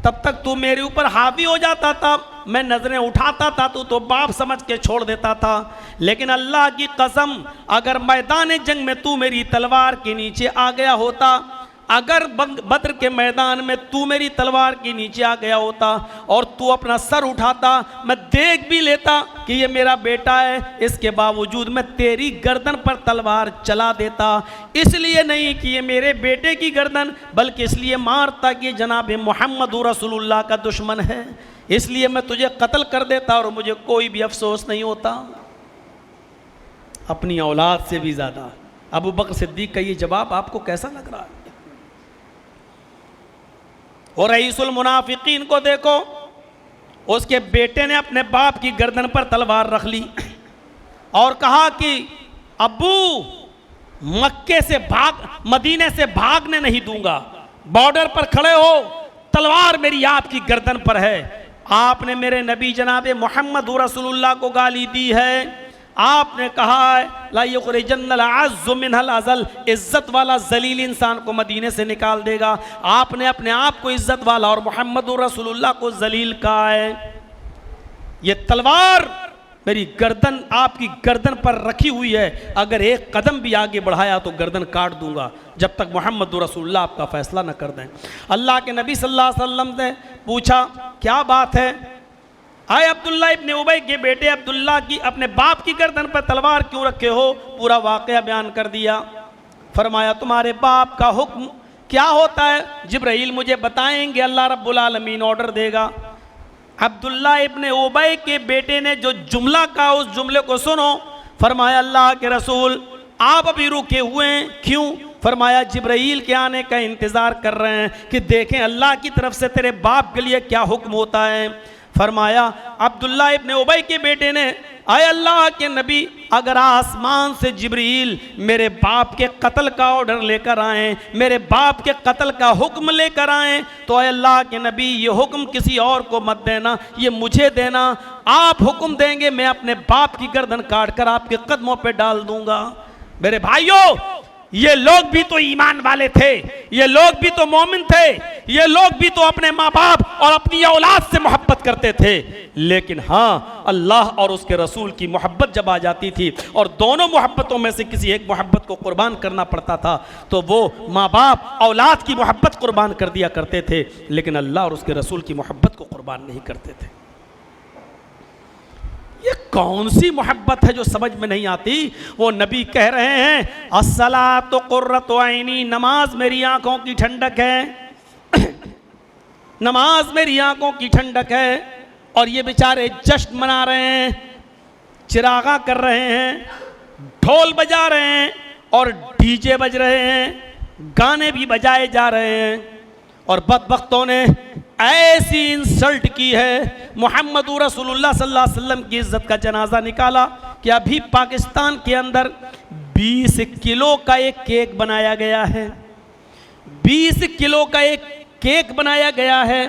तब तक तू मेरे ऊपर हावी हो जाता था, मैं नजरें उठाता था तो बाप समझ के छोड़ देता था। लेकिन अल्लाह की कसम, अगर मैदान जंग में तू मेरी तलवार के नीचे आ गया होता, अगर बद्र के मैदान में तू मेरी तलवार के नीचे आ गया होता और तू अपना सर उठाता, मैं देख भी लेता कि ये मेरा बेटा है, इसके बावजूद मैं तेरी गर्दन पर तलवार चला देता। इसलिए नहीं कि ये मेरे बेटे की गर्दन, बल्कि इसलिए मारता कि जनाब मोहम्मद रसूलुल्लाह का दुश्मन है, इसलिए मैं तुझे कत्ल कर देता और मुझे कोई भी अफसोस नहीं होता। अपनी औलाद से भी ज़्यादा। अबू बकर सिद्दीक का ये जवाब आपको कैसा लग रहा है? और रईसुल मुनाफिकीन को देखो, उसके बेटे ने अपने बाप की गर्दन पर तलवार रख ली और कहा कि अब्बू मक्के से मदीने से भागने नहीं दूंगा, बॉर्डर पर खड़े हो, तलवार मेरी आपकी गर्दन पर है। आपने मेरे नबी जनाब मोहम्मद रसूलुल्लाह को गाली दी है, आपने कहा है ला युखरिजन्नल अज़्ज़ु मिनल अज़ल, इज्जत वाला जलील इंसान को मदीने से निकाल देगा। आपने अपने आप को इज्जत वाला और मोहम्मद रसूलुल्लाह को जलील कहा है। ये तलवार मेरी गर्दन, आपकी गर्दन पर रखी हुई है, अगर एक कदम भी आगे बढ़ाया तो गर्दन काट दूंगा, जब तक मोहम्मद रसूलुल्लाह आपका फैसला न कर दें। अल्लाह के नबी सल्लल्लाहु अलैहि वसल्लम ने पूछा क्या बात है? आए अब्दुल्ला इब्ने उबई के बेटे अब्दुल्ला की अपने बाप की गर्दन पर तलवार क्यों रखे हो? पूरा वाक़या बयान कर दिया। फरमाया तुम्हारे बाप का हुक्म क्या होता है? जिब्राइल मुझे बताएंगे, अल्लाह रब्बुल आलमीन ऑर्डर देगा। अब्दुल्ला इब्ने उबई के बेटे ने जो जुमला कहा उस जुमले को सुनो। फरमाया अल्लाह के रसूल आप अभी रुके हुए हैं, क्यों? फरमाया जिब्राइल के आने का इंतज़ार कर रहे हैं कि देखें अल्लाह की तरफ से तेरे बाप के लिए क्या हुक्म होता है। फरमाया अब्दुल्ला इब्ने उबई के बेटे ने, आए अल्लाह के नबी, अगर आसमान से जिब्रील मेरे बाप के कत्ल का ऑर्डर लेकर आए, मेरे बाप के कत्ल का हुक्म लेकर आए, तो आए अल्लाह के नबी ये हुक्म किसी और को मत देना, ये मुझे देना। आप हुक्म देंगे मैं अपने बाप की गर्दन काट कर आपके कदमों पे डाल दूंगा। मेरे भाइयों, ये लोग भी तो ईमान वाले थे, ये लोग भी तो मोमिन थे, ये लोग भी तो अपने माँ बाप और अपनी औलाद से मोहब्बत करते थे। लेकिन हाँ, अल्लाह और उसके रसूल की मोहब्बत जब आ जाती थी और दोनों मोहब्बतों में से किसी एक मोहब्बत को कुर्बान करना पड़ता था, तो वो माँ बाप औलाद की मोहब्बत कुर्बान कर दिया करते थे, लेकिन अल्लाह और उसके रसूल की मोहब्बत को कुर्बान नहीं करते थे। ये कौन सी मोहब्बत है जो समझ में नहीं आती? वो नबी कह रहे हैं अस्सलातु कुर्रतु ऐनी, नमाज मेरी आंखों की ठंडक है, नमाज मेरी आंखों की ठंडक है। और ये बेचारे जश्न मना रहे हैं, चिरागा कर रहे हैं, ढोल बजा रहे हैं और डीजे बज रहे हैं, गाने भी बजाए जा रहे हैं। और बदबख्तों ने ऐसी इंसल्ट की है, मोहम्मद रसूलुल्लाह सल्लल्लाहु अलैहि वसल्लम की इज्जत का जनाजा निकाला कि अभी पाकिस्तान के अंदर 20 किलो का एक केक बनाया गया है, 20 किलो का एक केक बनाया गया है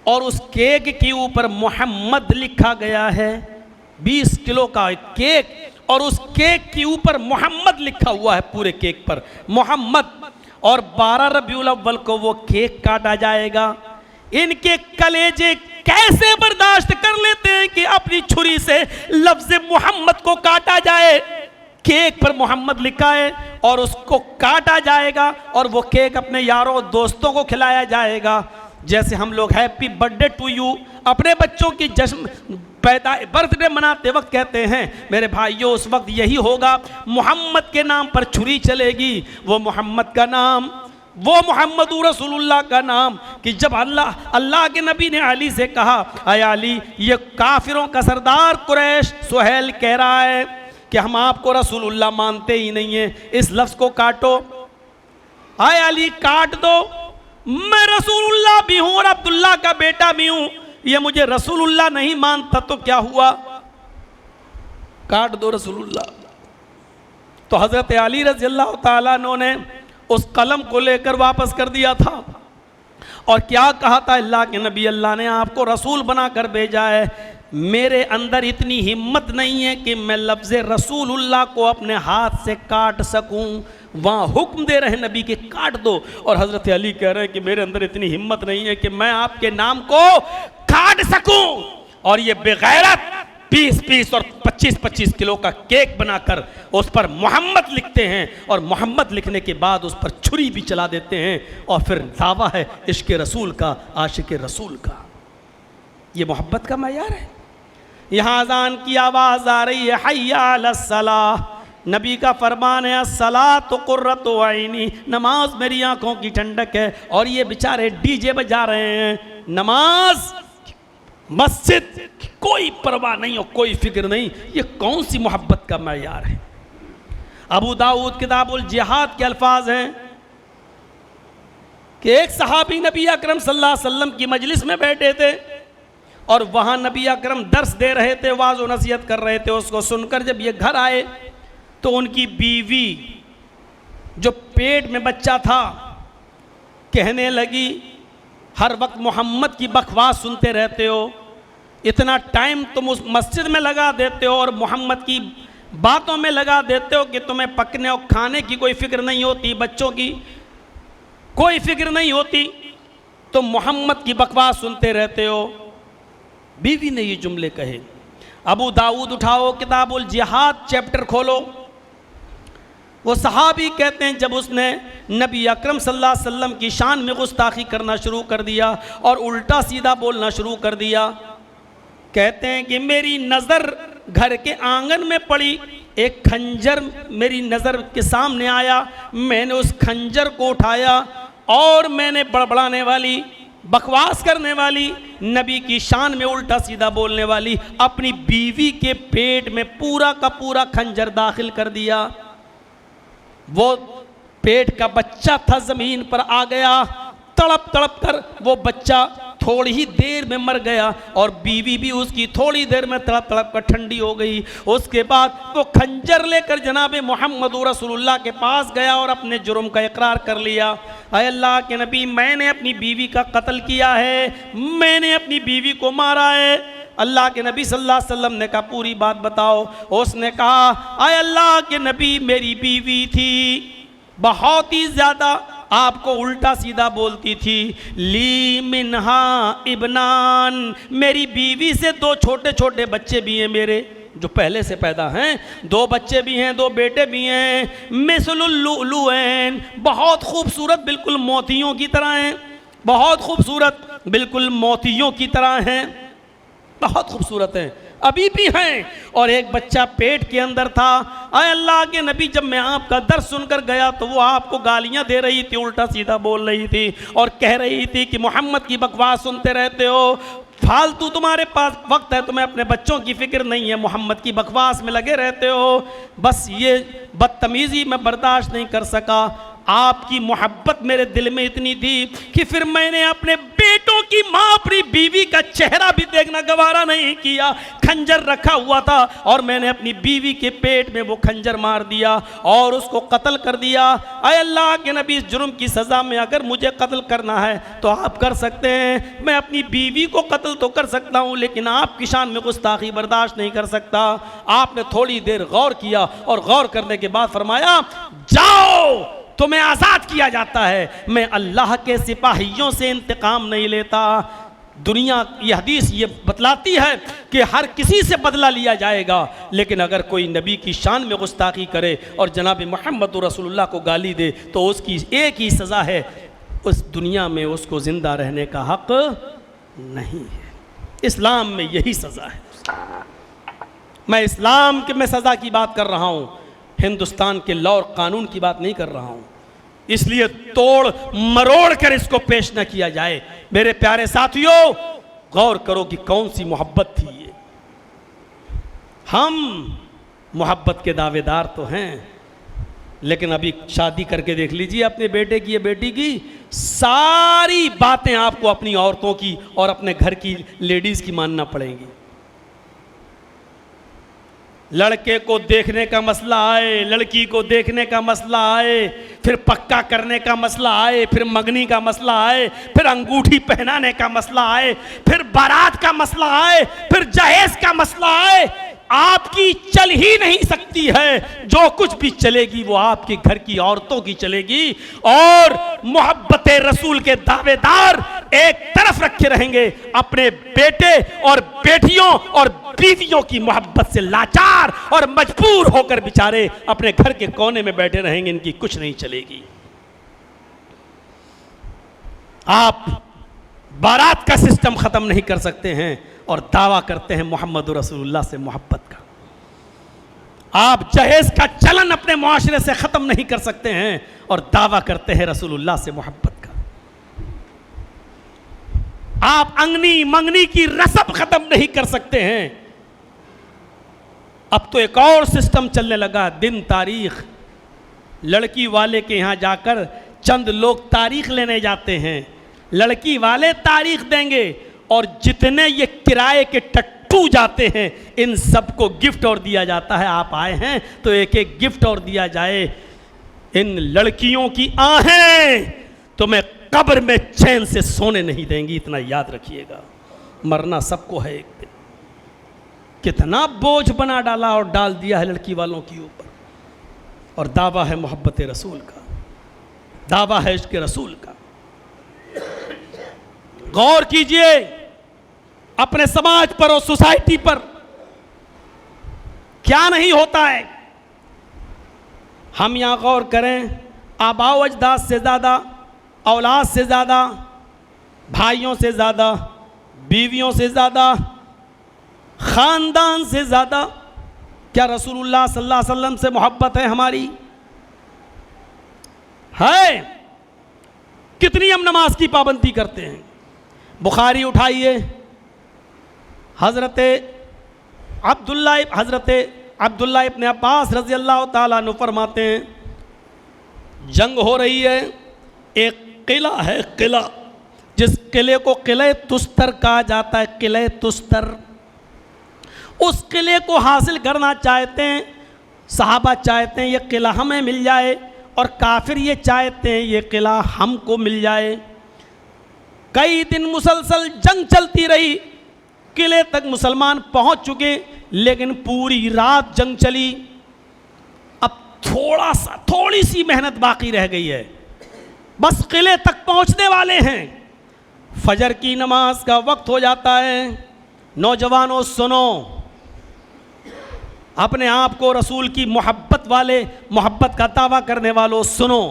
और उस केक के ऊपर मोहम्मद लिखा गया है। 20 किलो का एक केक और उस केक के ऊपर मोहम्मद लिखा हुआ है, पूरे केक पर मोहम्मद। और 12 रबीउल अव्वल को वो केक काटा जाएगा। इनके कलेजे कैसे बर्दाश्त कर लेते हैं कि अपनी छुरी से लफ्ज़ मोहम्मद को काटा जाए? केक पर मोहम्मद लिखा है और उसको काटा जाएगा और वो केक अपने यारों दोस्तों को खिलाया जाएगा। जैसे हम लोग हैप्पी बर्थडे टू यू अपने बच्चों की जश्न बर्थडे मनाते वक्त कहते हैं, मेरे भाइयों उस वक्त यही होगा, मोहम्मद के नाम पर छुरी चलेगी। वो मोहम्मद का नाम, वो मोहम्मद रसूलुल्लाह का नाम, कि जब अल्लाह के नबी ने अली से कहा, अय अली, ये काफिरों का सरदार कुरैश सुहेल कह रहा है कि हम आपको रसूलुल्लाह मानते ही नहीं है, इस लफ्ज़ को काटो। आए अली काट दो, मैं रसूलुल्लाह भी हूं और अब्दुल्ला का बेटा भी हूं, ये मुझे रसूलुल्लाह नहीं मानता तो क्या हुआ, काट दो रसूलुल्लाह। तो हज़रत अली रज़ियल्लाहु ताला अन्हु ने उस कलम को लेकर वापस कर दिया था और क्या कहा था, अल्लाह के नबी, अल्लाह ने आपको रसूल बनाकर भेजा है, मेरे अंदर इतनी हिम्मत नहीं है कि मैं लफ्ज़ रसूलुल्लाह को अपने हाथ से काट सकूं। वहाँ हुक्म दे रहे नबी के काट दो, और हज़रत अली कह रहे हैं कि मेरे अंदर इतनी हिम्मत नहीं है कि मैं आपके नाम को काट सकूं। और ये बेगैरत 20-20 और 25-25 किलो का केक बनाकर उस पर मोहम्मद लिखते हैं और मोहम्मद लिखने के बाद उस पर छुरी भी चला देते हैं और फिर दावा है इश्क रसूल का, आशिक रसूल का। ये मोहब्बत का मयार है। यहाँ अजान की आवाज़ आ रही है, हय्या अलस्सलाह, नबी का फरमान है, अस्सलातु कुर्रतु ऐनी, नमाज मेरी आंखों की ठंडक है। और ये बेचारे डीजे बजा रहे हैं, नमाज मस्जिद कोई परवाह नहीं और कोई फिक्र नहीं। ये कौन सी मोहब्बत का मयार है। अबू दाऊद किताबुल जिहाद के अल्फाज हैं कि एक सहाबी नबी अकरम सल्लल्लाहु अलैहि वसल्लम की मजलिस में बैठे थे और वहाँ नबी अकरम दर्स दे रहे थे, वाज़ व नसीहत कर रहे थे। उसको सुनकर जब ये घर आए तो उनकी बीवी जो पेट में बच्चा था कहने लगी, हर वक्त मोहम्मद की बकवास सुनते रहते हो, इतना टाइम तुम उस मस्जिद में लगा देते हो और मोहम्मद की बातों में लगा देते हो कि तुम्हें पकने और खाने की कोई फिक्र नहीं होती, बच्चों की कोई फिक्र नहीं होती, तुम मोहम्मद की बकवास सुनते रहते हो। बीवी ने ये जुमले कहे। अबू दाऊद उठाओ किताबुल जिहाद चैप्टर खोलो, वो सहाबी कहते हैं जब उसने नबी अकरम सल्लल्लाहु अलैहि वसल्लम की शान में गुस्ताखी करना शुरू कर दिया और उल्टा सीधा बोलना शुरू कर दिया, कहते हैं कि मेरी नज़र घर के आंगन में पड़ी, एक खंजर मेरी नज़र के सामने आया, मैंने उस खंजर को उठाया और मैंने बड़बड़ाने वाली, बकवास करने वाली, नबी की शान में उल्टा सीधा बोलने वाली अपनी बीवी के पेट में पूरा का पूरा खंजर दाखिल कर दिया। वो पेट का बच्चा था, ज़मीन पर आ गया, तड़प तड़प कर वो बच्चा थोड़ी ही देर में मर गया और बीवी भी उसकी थोड़ी देर में तड़प तड़प कर ठंडी हो गई। उसके बाद वो खंजर लेकर जनाब मोहम्मद रसूलुल्लाह के पास गया और अपने जुर्म का इकरार कर लिया। अय अल्लाह के नबी, मैंने अपनी बीवी का कत्ल किया है, मैंने अपनी बीवी को मारा है। अल्लाह के नबी सल्लल्लाहु अलैहि वसल्लम ने कहा पूरी बात बताओ। उसने कहा, अय अल्लाह के नबी, मेरी बीवी थी, बहुत ही ज़्यादा आपको उल्टा सीधा बोलती थी। ली मिन्हा इब्नान, मेरी बीवी से 2 छोटे छोटे बच्चे भी हैं मेरे, जो पहले से पैदा हैं, 2 बच्चे भी हैं, 2 बेटे भी हैं। मिसलुल लुलुऐन, बहुत खूबसूरत, बिल्कुल मोतियों की तरह हैं, बहुत खूबसूरत, बिल्कुल मोतियों की तरह हैं, बहुत खूबसूरत हैं, अभी भी हैं। और एक बच्चा पेट के अंदर था। अय अल्लाह के नबी, जब मैं आपका दर्द सुनकर गया तो वो आपको गालियां दे रही थी, उल्टा सीधा बोल रही थी और कह रही थी कि मोहम्मद की बकवास सुनते रहते हो, फालतू तुम्हारे पास वक्त है, तुम्हें अपने बच्चों की फिक्र नहीं है, मोहम्मद की बकवास में लगे रहते हो। बस ये बदतमीज़ी मैं बर्दाश्त नहीं कर सका। आपकी मोहब्बत मेरे दिल में इतनी थी कि फिर मैंने अपने बेटों की माँ, अपनी बीवी का चेहरा भी देखना गवारा नहीं किया। खंजर रखा हुआ था और मैंने अपनी बीवी के पेट में वो खंजर मार दिया और उसको कत्ल कर दिया। अय अल्लाह के नबी, इस जुर्म की सज़ा में अगर मुझे कत्ल करना है तो आप कर सकते हैं, मैं अपनी बीवी को कत्ल तो कर सकता हूँ, लेकिन आपकी शान में गुस्ताखी बर्दाश्त नहीं कर सकता। आपने थोड़ी देर गौर किया और गौर करने के बाद फरमाया, जाओ, तुम्हें आज़ाद किया जाता है, मैं अल्लाह के सिपाहियों से इंतकाम नहीं लेता। दुनिया, ये हदीस ये बतलाती है कि हर किसी से बदला लिया जाएगा, लेकिन अगर कोई नबी की शान में गुस्ताखी करे और जनाब मोहम्मद रसूलुल्लाह को गाली दे तो उसकी एक ही सज़ा है, उस दुनिया में उसको ज़िंदा रहने का हक़ नहीं है। इस्लाम में यही सज़ा है। मैं इस्लाम के में सज़ा की बात कर रहा हूँ, हिंदुस्तान के लॉ और कानून की बात नहीं कर रहा हूँ। इसलिए तोड़ मरोड़ कर इसको पेश न किया जाए। मेरे प्यारे साथियों, गौर करो कि कौन सी मोहब्बत थी ये। हम मोहब्बत के दावेदार तो हैं, लेकिन अभी शादी करके देख लीजिए अपने बेटे की या बेटी की, सारी बातें आपको अपनी औरतों की और अपने घर की लेडीज की मानना पड़ेंगी। लड़के को देखने का मसला आए, लड़की को देखने का मसला आए, फिर पक्का करने का मसला आए, फिर मंगनी का मसला आए, फिर अंगूठी पहनाने का मसला आए, फिर बारात का मसला आए, फिर जहेज का मसला आए, आपकी चल ही नहीं सकती है। जो कुछ भी चलेगी वो आपके घर की औरतों की चलेगी। और मोहब्बत रसूल के दावेदार एक तरफ रखे रहेंगे, अपने बेटे और बेटियों और बीवियों की मोहब्बत से लाचार और मजबूर होकर बेचारे अपने घर के कोने में बैठे रहेंगे, इनकी कुछ नहीं चलेगी। आप बारात का सिस्टम खत्म नहीं कर सकते हैं और दावा करते हैं मोहम्मद रसूलुल्लाह से मोहब्बत का। आप जहेज का चलन अपने मुआशरे से खत्म नहीं कर सकते हैं और दावा करते हैं रसूलुल्लाह से मोहब्बत का। आप अंगनी मंगनी की रस्म खत्म नहीं कर सकते हैं। अब तो एक और सिस्टम चलने लगा, दिन तारीख। लड़की वाले के यहां जाकर चंद लोग तारीख लेने जाते हैं, लड़की वाले तारीख देंगे और जितने ये किराए के टट्टू जाते हैं इन सबको गिफ्ट और दिया जाता है। आप आए हैं तो एक एक गिफ्ट और दिया जाए। इन लड़कियों की आहें तो मैं कब्र में चैन से सोने नहीं देंगी, इतना याद रखिएगा। मरना सबको है एक दिन। कितना बोझ बना डाला और डाल दिया है लड़की वालों के ऊपर। और दावा है मोहब्बत रसूल का, दावा है इश्क रसूल का। गौर कीजिए अपने समाज पर और सोसाइटी पर क्या नहीं होता है। हम यहां गौर करें, आबाओ अजदाद से ज़्यादा, औलाद से ज़्यादा, भाइयों से ज़्यादा, बीवियों से ज़्यादा, ख़ानदान से ज़्यादा क्या रसूलुल्लाह सल्लल्लाहु अलैहि वसल्लम से मोहब्बत है हमारी? है। कितनी हम नमाज की पाबंदी करते हैं। बुखारी उठाइए, हज़रत अब्दुल्ला इब्न अब्बास रज़ी अल्लाह ताला अन्हु फरमाते हैं, जंग हो रही है, एक किला है, किला, जिस किले को किले तुस्तर कहा जाता है, किले तुस्तर, उस किले को हासिल करना चाहते हैं। सहाबा चाहते हैं ये किला हमें मिल जाए और काफिर ये चाहते हैं ये किला हमको मिल जाए। कई दिन मुसलसल जंग चलती रही, किले तक मुसलमान पहुंच चुके, लेकिन पूरी रात जंग चली। अब थोड़ी सी मेहनत बाकी रह गई है, बस किले तक पहुंचने वाले हैं। फजर की नमाज का वक्त हो जाता है। नौजवानों सुनो, अपने आप को रसूल की मोहब्बत वाले, मोहब्बत का दावा करने वालों सुनो,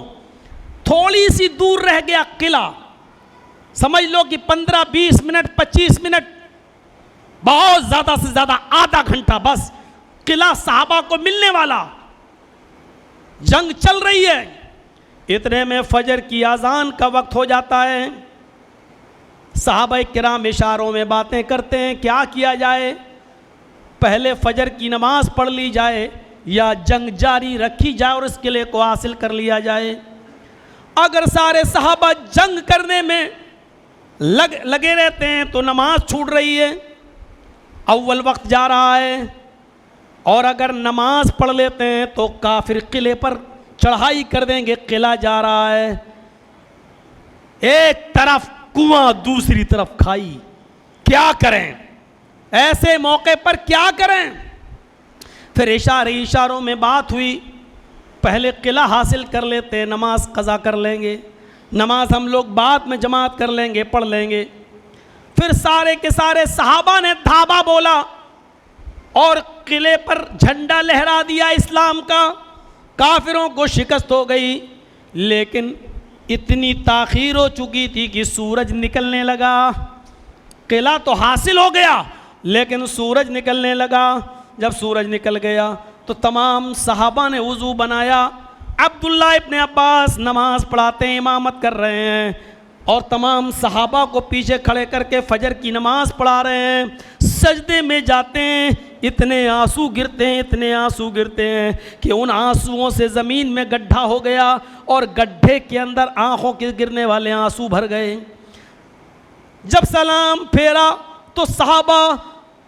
थोड़ी सी दूर रह गया किला। समझ लो कि 15-20 मिनट 25 मिनट, बहुत ज़्यादा से ज़्यादा आधा घंटा बस किला सहाबा को मिलने वाला। जंग चल रही है, इतने में फजर की अजान का वक्त हो जाता है। सहाबा किराम इशारों में बातें करते हैं, क्या किया जाए, पहले फजर की नमाज पढ़ ली जाए या जंग जारी रखी जाए और इस किले को हासिल कर लिया जाए। अगर सारे सहाबा जंग करने में लगे रहते हैं तो नमाज छूट रही है, अव्वल वक्त जा रहा है। और अगर नमाज पढ़ लेते हैं तो काफिर किले पर चढ़ाई कर देंगे, किला जा रहा है। एक तरफ कुआं, दूसरी तरफ खाई, क्या करें? ऐसे मौके पर क्या करें? फिर इशारों में बात हुई, पहले किला हासिल कर लेते हैं, नमाज कज़ा कर लेंगे, नमाज हम लोग बाद में जमात कर लेंगे, पढ़ लेंगे। फिर सारे के सारे सहाबा ने धाबा बोला और किले पर झंडा लहरा दिया इस्लाम का। काफिरों को शिकस्त हो गई, लेकिन इतनी ताखीर हो चुकी थी कि सूरज निकलने लगा। किला तो हासिल हो गया लेकिन सूरज निकलने लगा। जब सूरज निकल गया तो तमाम सहाबा ने वज़ू बनाया। अब्दुल्ला इब्न अब्बास नमाज पढ़ाते हैं, इमामत कर रहे हैं और तमाम सहाबा को पीछे खड़े करके फजर की नमाज पढ़ा रहे हैं। सजदे में जाते हैं, इतने आंसू गिरते हैं, इतने आंसू गिरते हैं कि उन आंसुओं से ज़मीन में गड्ढा हो गया और गड्ढे के अंदर आंखों के गिरने वाले आंसू भर गए। जब सलाम फेरा तो सहाबा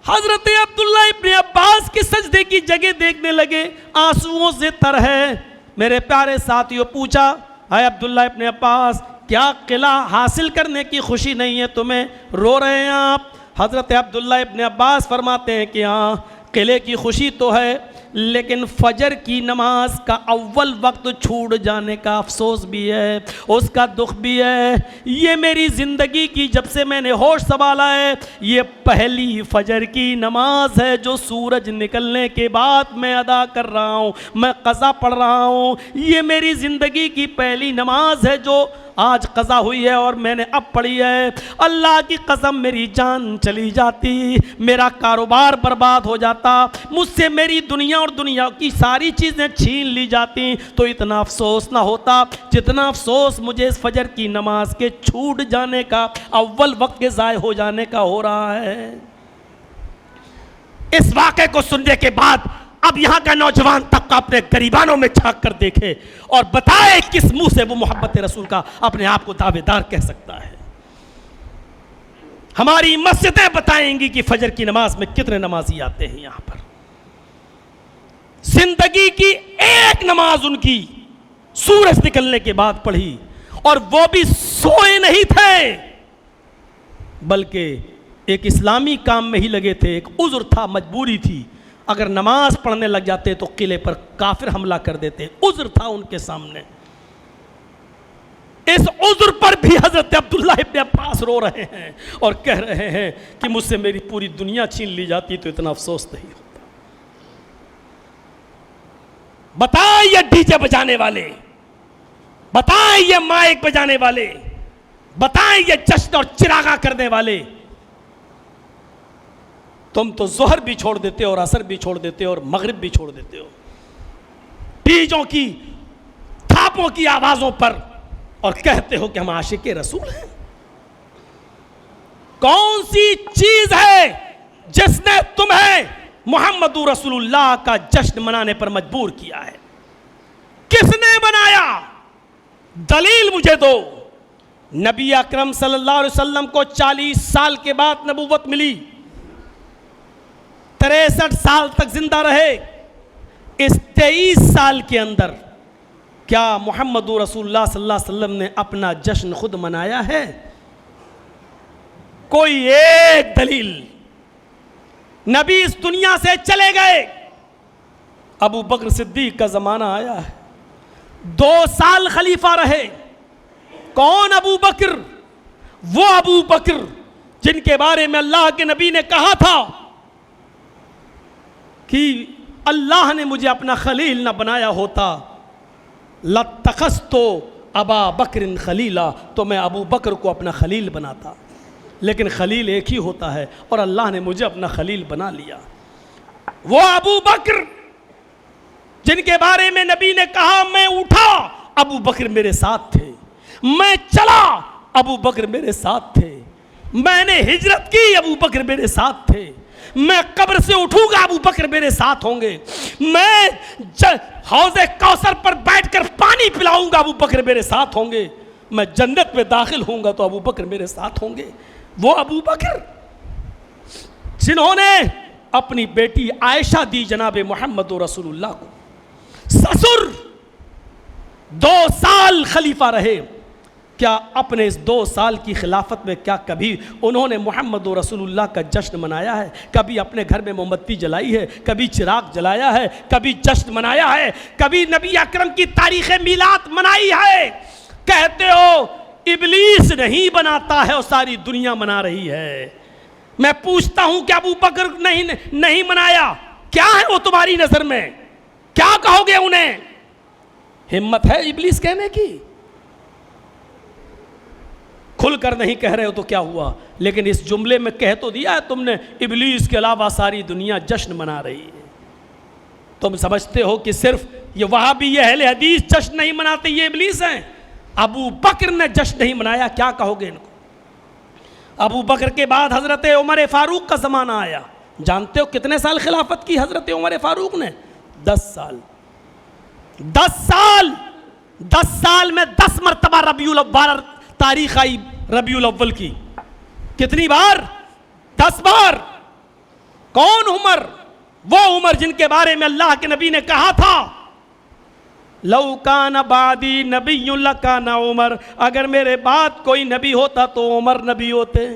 हजरत अब्दुल्ला इब्ने अब्बास के सजदे की जगह देखने लगे, आंसुओं से तर है। मेरे प्यारे साथियों, पूछा, है अब्दुल्ला इब्ने अब्बास, क्या किला हासिल करने की खुशी नहीं है तुम्हें, रो रहे हैं आप? हजरत अब्दुल्ला इब्ने अब्बास फरमाते हैं कि हाँ, किले की खुशी तो है, लेकिन फजर की नमाज का अव्वल वक्त छूट जाने का अफसोस भी है, उसका दुख भी है। ये मेरी ज़िंदगी की, जब से मैंने होश संभाला है, ये पहली फजर की नमाज है जो सूरज निकलने के बाद मैं अदा कर रहा हूँ, मैं क़ज़ा पढ़ रहा हूँ। ये मेरी ज़िंदगी की पहली नमाज है जो आज क़ज़ा हुई है और मैंने अब पढ़ी है। अल्लाह की कसम, मेरी जान चली जाती, मेरा कारोबार बर्बाद हो जाता, मुझसे मेरी दुनिया और दुनिया की सारी चीज़ें छीन ली जाती, तो इतना अफसोस ना होता जितना अफसोस मुझे इस फजर की नमाज के छूट जाने का, अव्वल वक्त के ज़ाय हो जाने का हो रहा है। इस वाक़े को सुनने के बाद अब यहाँ का नौजवान तबका अपने गरीबानों में झांक कर देखे और बताए किस मुंह से वो मोहब्बत रसूल का अपने आप को दावेदार कह सकता है। हमारी मस्जिदें बताएंगी कि फजर की नमाज में कितने नमाजी आते हैं यहां पर। जिंदगी की एक नमाज उनकी सूरज निकलने के बाद पढ़ी, और वो भी सोए नहीं थे, बल्कि एक इस्लामी काम में ही लगे थे। एक उज़्र था, मजबूरी थी, अगर नमाज पढ़ने लग जाते तो किले पर काफिर हमला कर देते। उज़्र था उनके सामने। इस उज़्र पर भी हजरत अब्दुल्ला इब्ने अब्बास रो रहे हैं और कह रहे हैं कि मुझसे मेरी पूरी दुनिया छीन ली जाती तो इतना अफसोस नहीं होता। बताएं ये डीजे बजाने वाले, बताएं ये माइक बजाने वाले, बताएं ये जश्न और चिरागा करने वाले, तुम तो जोहर भी छोड़ देते हो और असर भी छोड़ देते हो और मगरिब भी छोड़ देते हो डीजों की थापों की आवाजों पर, और कहते हो कि हम आशिक़े रसूल हैं। कौन सी चीज है जिसने तुम्हें मुहम्मदुर रसूलुल्लाह का जश्न मनाने पर मजबूर किया है? किसने बनाया? दलील मुझे दो। नबी अकरम सल्लल्लाहु अलैहि वसल्लम को 40 साल के बाद नबूवत मिली, 63 साल तक जिंदा रहे। इस 23 साल के अंदर क्या मुहम्मदुर रसूलुल्लाह सल्लल्लाहु अलैहि वसल्लम ने अपना जश्न खुद मनाया है? कोई एक दलील। नबी इस दुनिया से चले गए, अबू बकर सिद्दीक का जमाना आया है, 2 साल खलीफा रहे। कौन अबू बकर? वो अबू बकर जिनके बारे में अल्लाह के नबी ने कहा था कि अल्लाह ने मुझे अपना खलील न बनाया होता, लत्तखस्तो अबा बकरिन खलीला, तो मैं अबू बकर को अपना खलील बनाता। लेकिन खलील एक ही होता है और अल्लाह ने मुझे अपना खलील बना लिया। वो अबू बकर जिनके बारे में नबी ने कहा, मैं उठा अबू बकर मेरे साथ थे, मैं चला अबू बकर मेरे साथ थे, मैंने हिजरत की अबू बकर मेरे साथ थे, मैं कब्र से उठूंगा अबू बकर मेरे साथ होंगे, मैं हौज़े कौसर पर बैठकर पानी पिलाऊंगा अबू बकर मेरे साथ होंगे, मैं जन्नत में दाखिल होऊंगा तो अबू बकर मेरे साथ होंगे। वो अबू बकर जिन्होंने अपनी बेटी आयशा दी जनाब मोहम्मद रसूलुल्लाह को, ससुर 2 साल खलीफा रहे। क्या अपने इस 2 साल की खिलाफत में क्या कभी उन्होंने मोहम्मद रसूलुल्लाह का जश्न मनाया है? कभी अपने घर में मोमबत्ती जलाई है? कभी चिराग जलाया है? कभी जश्न मनाया है? कभी नबी अकरम की तारीख़ मीलाद मनाई है? कहते हो इब्लीस नहीं बनाता है और सारी दुनिया मना रही है। मैं पूछता हूं कि अबू बकर नहीं मनाया, क्या है वो तुम्हारी नजर में? क्या कहोगे उन्हें? हिम्मत है इब्लीस कहने की? खुलकर नहीं कह रहे हो तो क्या हुआ, लेकिन इस जुमले में कह तो दिया है तुमने, इब्लीस के अलावा सारी दुनिया जश्न मना रही है। तुम समझते हो कि सिर्फ ये वहाबी, ये अहले हदीस जश्न नहीं मनाते, ये इब्लीस हैं? अबू बकर ने जश्न नहीं मनाया, क्या कहोगे इनको? अबू बकर के बाद हजरत उमर फारूक का ज़माना आया, जानते हो कितने साल खिलाफत की हजरत उमर फारूक ने? 10 साल। 10 साल, 10 साल में 10 मरतबा रबीउल अव्वल तारीख आई रबीउल अव्वल की। कितनी बार? 10 बार। कौन उमर? वो उमर जिनके बारे में अल्लाह के नबी ने कहा था लौ कान बादी नबियुन लकाना उमर, अगर मेरे बाद कोई नबी होता तो उमर नबी होते।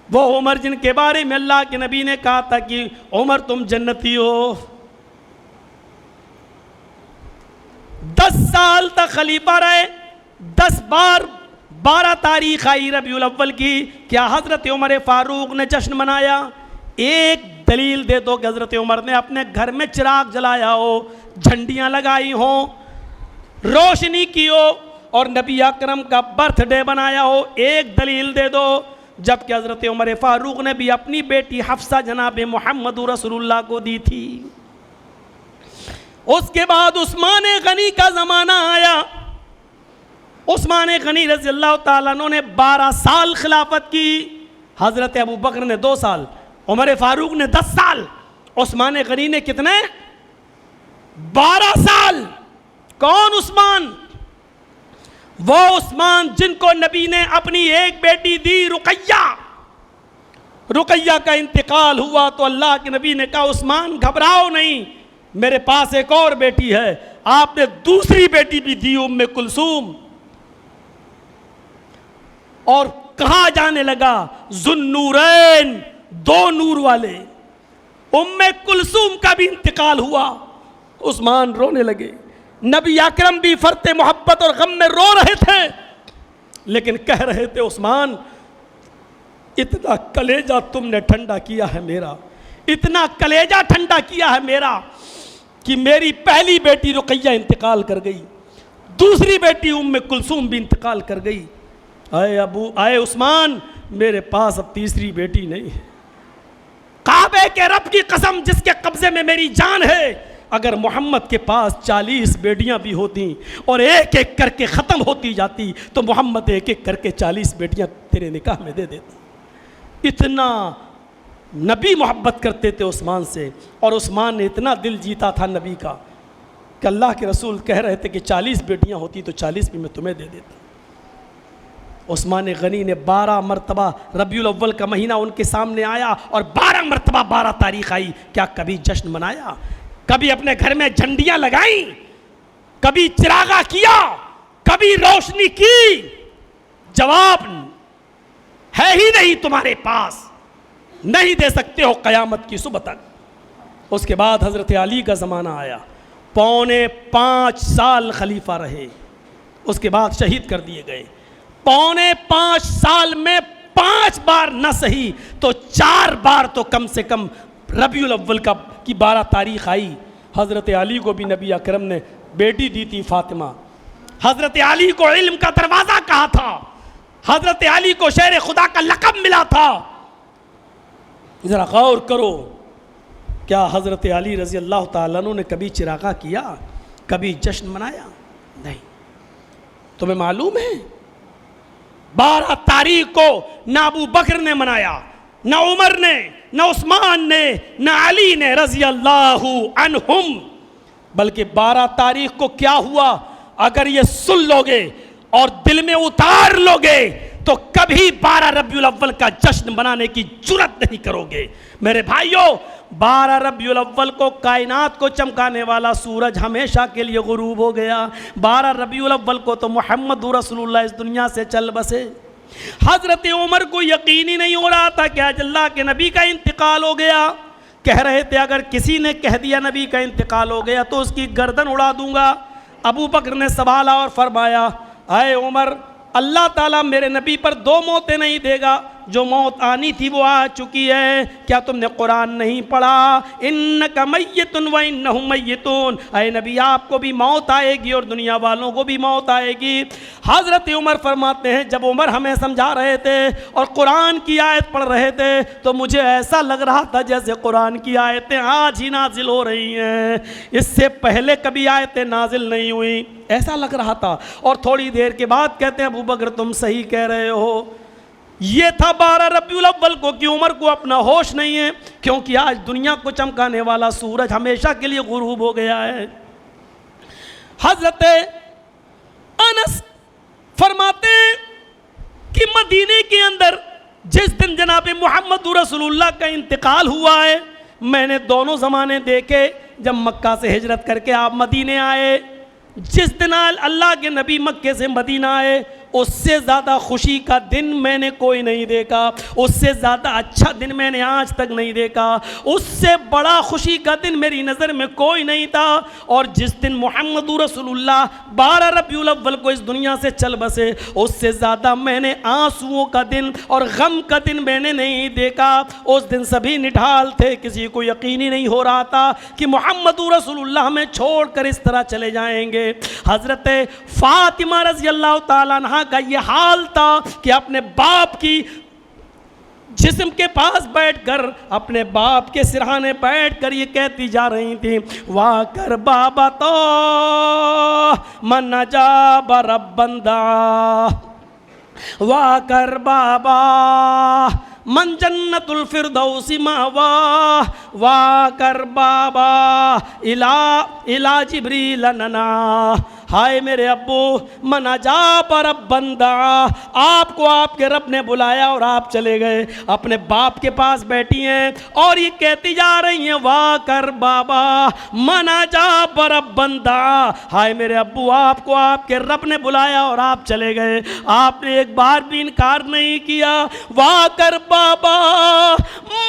वो उमर जिनके बारे में अल्लाह के नबी ने कहा था कि उमर तुम जन्नती हो। 10 साल तक खलीफा रहे, 10 बार 12 तारीख आई रबीउल अव्वल की। क्या हजरत उमर फारूक ने जश्न मनाया? एक दलील दे दो कि हजरत उमर ने अपने घर में चिराग जलाया हो, झंडियां लगाई हो, रोशनी की हो और नबी अकरम का बर्थडे बनाया हो। एक दलील दे दो। जबकि हजरत उमर फारूक ने भी अपनी बेटी हफ्सा जनाब मोहम्मद रसूलुल्लाह को दी थी। उसके बाद उस्मान गनी का जमाना आया। उस्मान गनी रज़ी अल्लाह ताला अन्हु ने 12 साल खिलाफत की। हजरत अबू बकर ने 2 साल, उमर फारूक ने 10 साल, उस्मान गनी ने कितने? 12 साल। कौन उस्मान? वो उस्मान जिनको नबी ने अपनी एक बेटी दी रुकैया। रुकैया का इंतकाल हुआ तो अल्लाह के नबी ने कहा उस्मान घबराओ नहीं, मेरे पास एक और बेटी है। आपने दूसरी बेटी भी दी उम्मे कुलसूम। और कहा जाने लगा जुन्नूरैन, 2 नूर वाले। उम्मे कुलसूम का भी इंतकाल हुआ। उस्मान रोने लगे। नबी अकरम भी फरते मोहब्बत और गम में रो रहे थे, लेकिन कह रहे थे उस्मान इतना कलेजा तुमने ठंडा किया है मेरा, इतना कलेजा ठंडा किया है मेरा कि मेरी पहली बेटी रुकैया इंतकाल कर गई, दूसरी बेटी उम्मे कुलसूम भी इंतकाल कर गई। आए उस्मान, मेरे पास अब तीसरी बेटी नहीं है। काबे के रब की कसम जिसके कब्जे में मेरी जान है, अगर मोहम्मद के पास 40 बेटियां भी होती और एक एक करके ख़त्म होती जाती तो मोहम्मद एक एक करके 40 बेटियां तेरे निकाह में दे देते। इतना नबी मोहब्बत करते थे उस्मान से, और उस्मान ने इतना दिल जीता था नबी का कि अल्लाह के रसूल कह रहे थे कि 40 बेटियां होती तो 40 भी मैं तुम्हें दे देता। उस्मान गनी ने 12 मरतबा रबीउल अव्वल का महीना उनके सामने आया और 12 मरतबा 12 तारीख आई। क्या कभी जश्न मनाया? कभी अपने घर में झंडियां लगाई? कभी चिरागा किया? कभी रोशनी की? जवाब है ही नहीं तुम्हारे पास, नहीं दे सकते हो क़यामत की सुबह तक। उसके बाद हज़रत अली का ज़माना आया, 5.25 साल खलीफा रहे, उसके बाद शहीद कर दिए गए। 5.25 साल में 5 बार न सही तो 4 बार तो कम से कम रबीउल अव्वल की 12 तारीख आई। हज़रत अली को भी नबी अकरम ने बेटी दी थी फातिमा। हज़रत अली को इल्म का दरवाज़ा कहा था, हज़रत अली को शेर खुदा का लक़ब मिला था। ज़रा गौर करो, क्या हज़रत अली रज़ी अल्लाह ताला अन्हु ने कभी चिरागा किया? कभी जश्न मनाया? नहीं। तुम्हें मालूम है 12 तारीख को ना अबू बकर ने मनाया, ना उमर ने, ना उस्मान ने, ना अली ने रज़ी अल्लाहु अन्हुम, बल्कि 12 तारीख को क्या हुआ अगर ये सुन लोगे और दिल में उतार लोगे तो कभी 12 रबीउल अव्वल का जश्न मनाने की जुर्रत नहीं करोगे। मेरे भाइयों, 12 रबीउल अव्वल को कायनात को चमकाने वाला सूरज हमेशा के लिए गुरूब हो गया। 12 रबीउल अव्वल को तो मोहम्मद रसूलुल्लाह इस दुनिया से चल बसे। हज़रत उमर को यकीन ही नहीं हो रहा था कि आज अल्लाह के नबी का इंतकाल हो गया। कह रहे थे अगर किसी ने कह दिया नबी का इंतकाल हो गया तो उसकी गर्दन उड़ा दूंगा। अबू बकर ने सवाला और फरमाया, आए उमर, अल्लाह ताला मेरे नबी पर 2 मौतें नहीं देगा, जो मौत आनी थी वो आ चुकी है। क्या तुमने कुरान नहीं पढ़ा? इन्नका मय्यतुन व इन्नहुम मय्यतून, अय नबी आपको भी मौत आएगी और दुनिया वालों को भी मौत आएगी। हज़रत उमर फरमाते हैं जब उमर हमें समझा रहे थे और कुरान की आयत पढ़ रहे थे तो मुझे ऐसा लग रहा था जैसे कुरान की आयतें आज ही नाजिल हो रही हैं, इससे पहले कभी आयतें नाजिल नहीं हुई, ऐसा लग रहा था। और थोड़ी देर के बाद कहते हैं अबू बकर तुम सही कह रहे हो, ये था 12 रबीउल अव्वल को कि उमर को अपना होश नहीं है, क्योंकि आज दुनिया को चमकाने वाला सूरज हमेशा के लिए गुरूब हो गया है। हजरत अनस फरमाते हैं कि मदीने के अंदर जिस दिन जनाब मोहम्मद रसूलुल्लाह का इंतकाल हुआ है, मैंने दोनों ज़माने देखे। जब मक्का से हिजरत करके आप मदीने आए, जिस दिन अल्लाह के नबी मक्के से मदीना आए, उससे ज़्यादा खुशी का दिन मैंने कोई नहीं देखा, उससे ज़्यादा अच्छा दिन मैंने आज तक नहीं देखा, उससे बड़ा खुशी का दिन मेरी नज़र में कोई नहीं था। और जिस दिन मोहम्मद रसूलुल्लाह 12 रबीउल अव्वल को इस दुनिया से चल बसे, उससे ज़्यादा मैंने आंसुओं का दिन और गम का दिन मैंने नहीं देखा। उस दिन सभी निढाल थे, किसी को यकीन ही नहीं हो रहा था कि मोहम्मद रसूलुल्लाह हमें छोड़कर इस तरह चले जाएंगे। हज़रत फ़ातिमा रज़ी अल्लाह ताला अन्हा का ये हाल था कि अपने बाप की जिस्म के पास बैठकर, अपने बाप के सिरहाने बैठकर ये कहती जा रही थी, वाह कर बाबा तो मन जा बरबंदा, वाह कर बाबा मन जन्नतुल फिरदौसी मावा, वाह कर बाबा इला जिब्रील नना। हाय मेरे अब्बू, मना जा पर अब बंदा, आपको आपके रब ने बुलाया और आप चले गए, अपने बाप के पास बैठी हैं और ये कहती जा रही हैं, वाह कर बाबा मना जा पर अब बंदा। हाय मेरे अब्बू, आपको आपके रब ने बुलाया और आप चले गए, आपने एक बार भी इनकार नहीं किया। वाह कर बाबा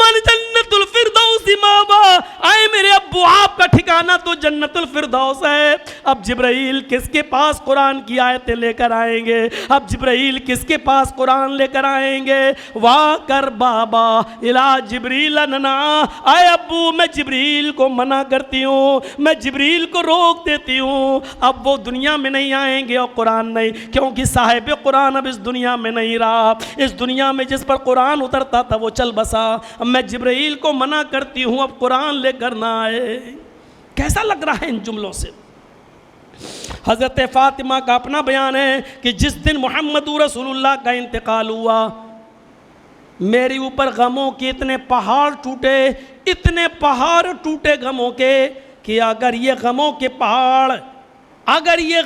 मन जन्नतुल फिरदौसी मावा। आए मेरे अब्बू, आपका ठिकाना तो जन्नतुल फिरदौस है। अब जिब्राइल किसके पास कुरान की आयतें लेकर आएंगे, अब जिब्राइल किसके पास कुरान लेकर आएंगे। वाह कर बाबा इला जिब्रील नना। आए अब्बू, मैं जिब्रील को मना करती हूँ, मैं जिब्रील को रोक देती हूँ, अब वो दुनिया में नहीं आएंगे और कुरान नहीं, क्योंकि साहिब कुरान अब इस दुनिया में नहीं रहा। इस दुनिया में जिस पर कुरान उतरता था वो चल बसा। अब मैं जिब्राइल को मना करती हूँ, अब कुरान लेकर ना आए। कैसा लग रहा है इन जुमलों से? हज़रत फ़ातिमा का अपना बयान है कि जिस दिन मोहम्मद रसूलुल्लाह का इंतकाल हुआ, मेरे ऊपर गमों के इतने पहाड़ टूटे, इतने पहाड़ टूटे गमों के कि अगर ये गमों के पहाड़, अगर ये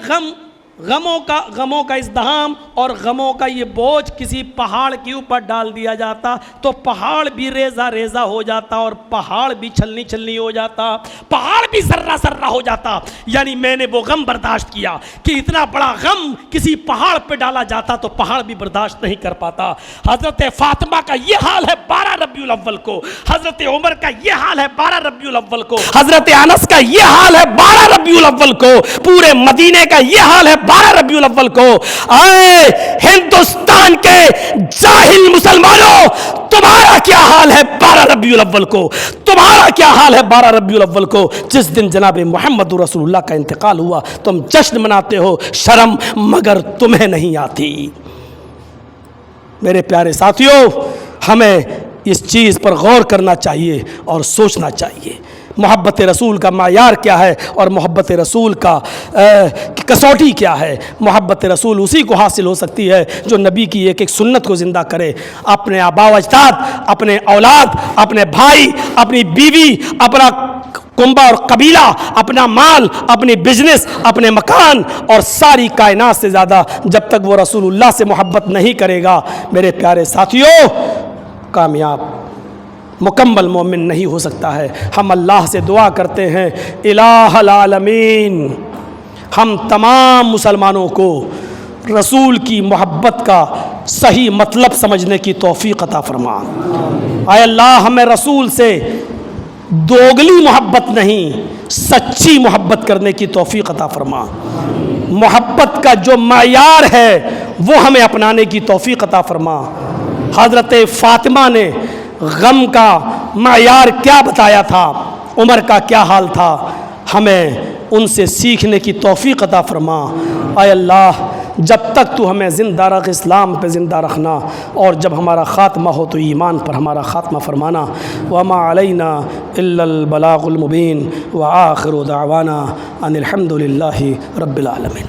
गमों का इज़्दिहाम और गमों का ये बोझ किसी पहाड़ के ऊपर डाल दिया जाता तो पहाड़ भी रेजा रेजा हो जाता और पहाड़ भी छलनी छलनी हो जाता, पहाड़ भी सर्रा सर्रा हो जाता। यानी मैंने वो गम बर्दाश्त किया कि इतना बड़ा गम किसी पहाड़ पे डाला जाता तो पहाड़ भी बर्दाश्त नहीं कर पाता। हज़रत फ़ातिमा का ये हाल है 12 रबीउल अव्वल को, हज़रत उमर का ये हाल है 12 रबीउल अव्वल को, हज़रत अनस का ये हाल है 12 रबीउल अव्वल को, पूरे मदीने का ये हाल है 12 रबीउल अव्वल को। आए हिंदुस्तान के जाहिल मुसलमानों, तुम्हारा क्या हाल है 12 रबीउल अव्वल को, तुम्हारा क्या हाल है 12 रबीउल अव्वल को, जिस दिन जनाब मोहम्मद रसूलुल्लाह का इंतकाल हुआ। तुम जश्न मनाते हो शर्म मगर तुम्हें नहीं आती। मेरे प्यारे साथियों, हमें इस चीज़ पर गौर करना चाहिए और सोचना चाहिए मोहब्बत रसूल का मायार क्या है और मोहब्बत रसूल का कसौटी क्या है। मोहब्बत रसूल उसी को हासिल हो सकती है जो नबी की एक एक सुन्नत को ज़िंदा करे, अपने आबा व अजदाद, अपने औलाद, अपने भाई, अपनी बीवी, अपना कुंबा और कबीला, अपना माल, अपनी बिजनेस, अपने मकान और सारी कायनात से ज़्यादा जब तक वो रसूलुल्लाह से मोहब्बत नहीं करेगा, मेरे प्यारे साथियों, कामयाब मुकम्मल मोमिन नहीं हो सकता है। हम अल्लाह से दुआ करते हैं, इलाहुल आलमीन हम तमाम मुसलमानों को रसूल की मोहब्बत का सही मतलब समझने की तौफीक अता फरमा। आए अल्लाह, हमें रसूल से दोगली मोहब्बत नहीं, सच्ची मोहब्बत करने की तौफीक अता फरमा। मोहब्बत का जो मायार है वो हमें अपनाने की तौफीक अता फरमा। हज़रत फ़ातिमा ने गम का मायार क्या बताया था, उमर का क्या हाल था, हमें उनसे सीखने की तौफीक अता फरमा। आय अल्लाह, जब तक तू हमें ज़िंदा रख, इस्लाम पे ज़िंदा रखना, और जब हमारा ख़ात्मा हो तो ईमान पर हमारा ख़ात्मा फरमाना। वमा अलैना इल्लल बलागुल मुबीन व आखिरु दावाना अनिल हम्दुलिल्लाहि रब्बिल आलमीन।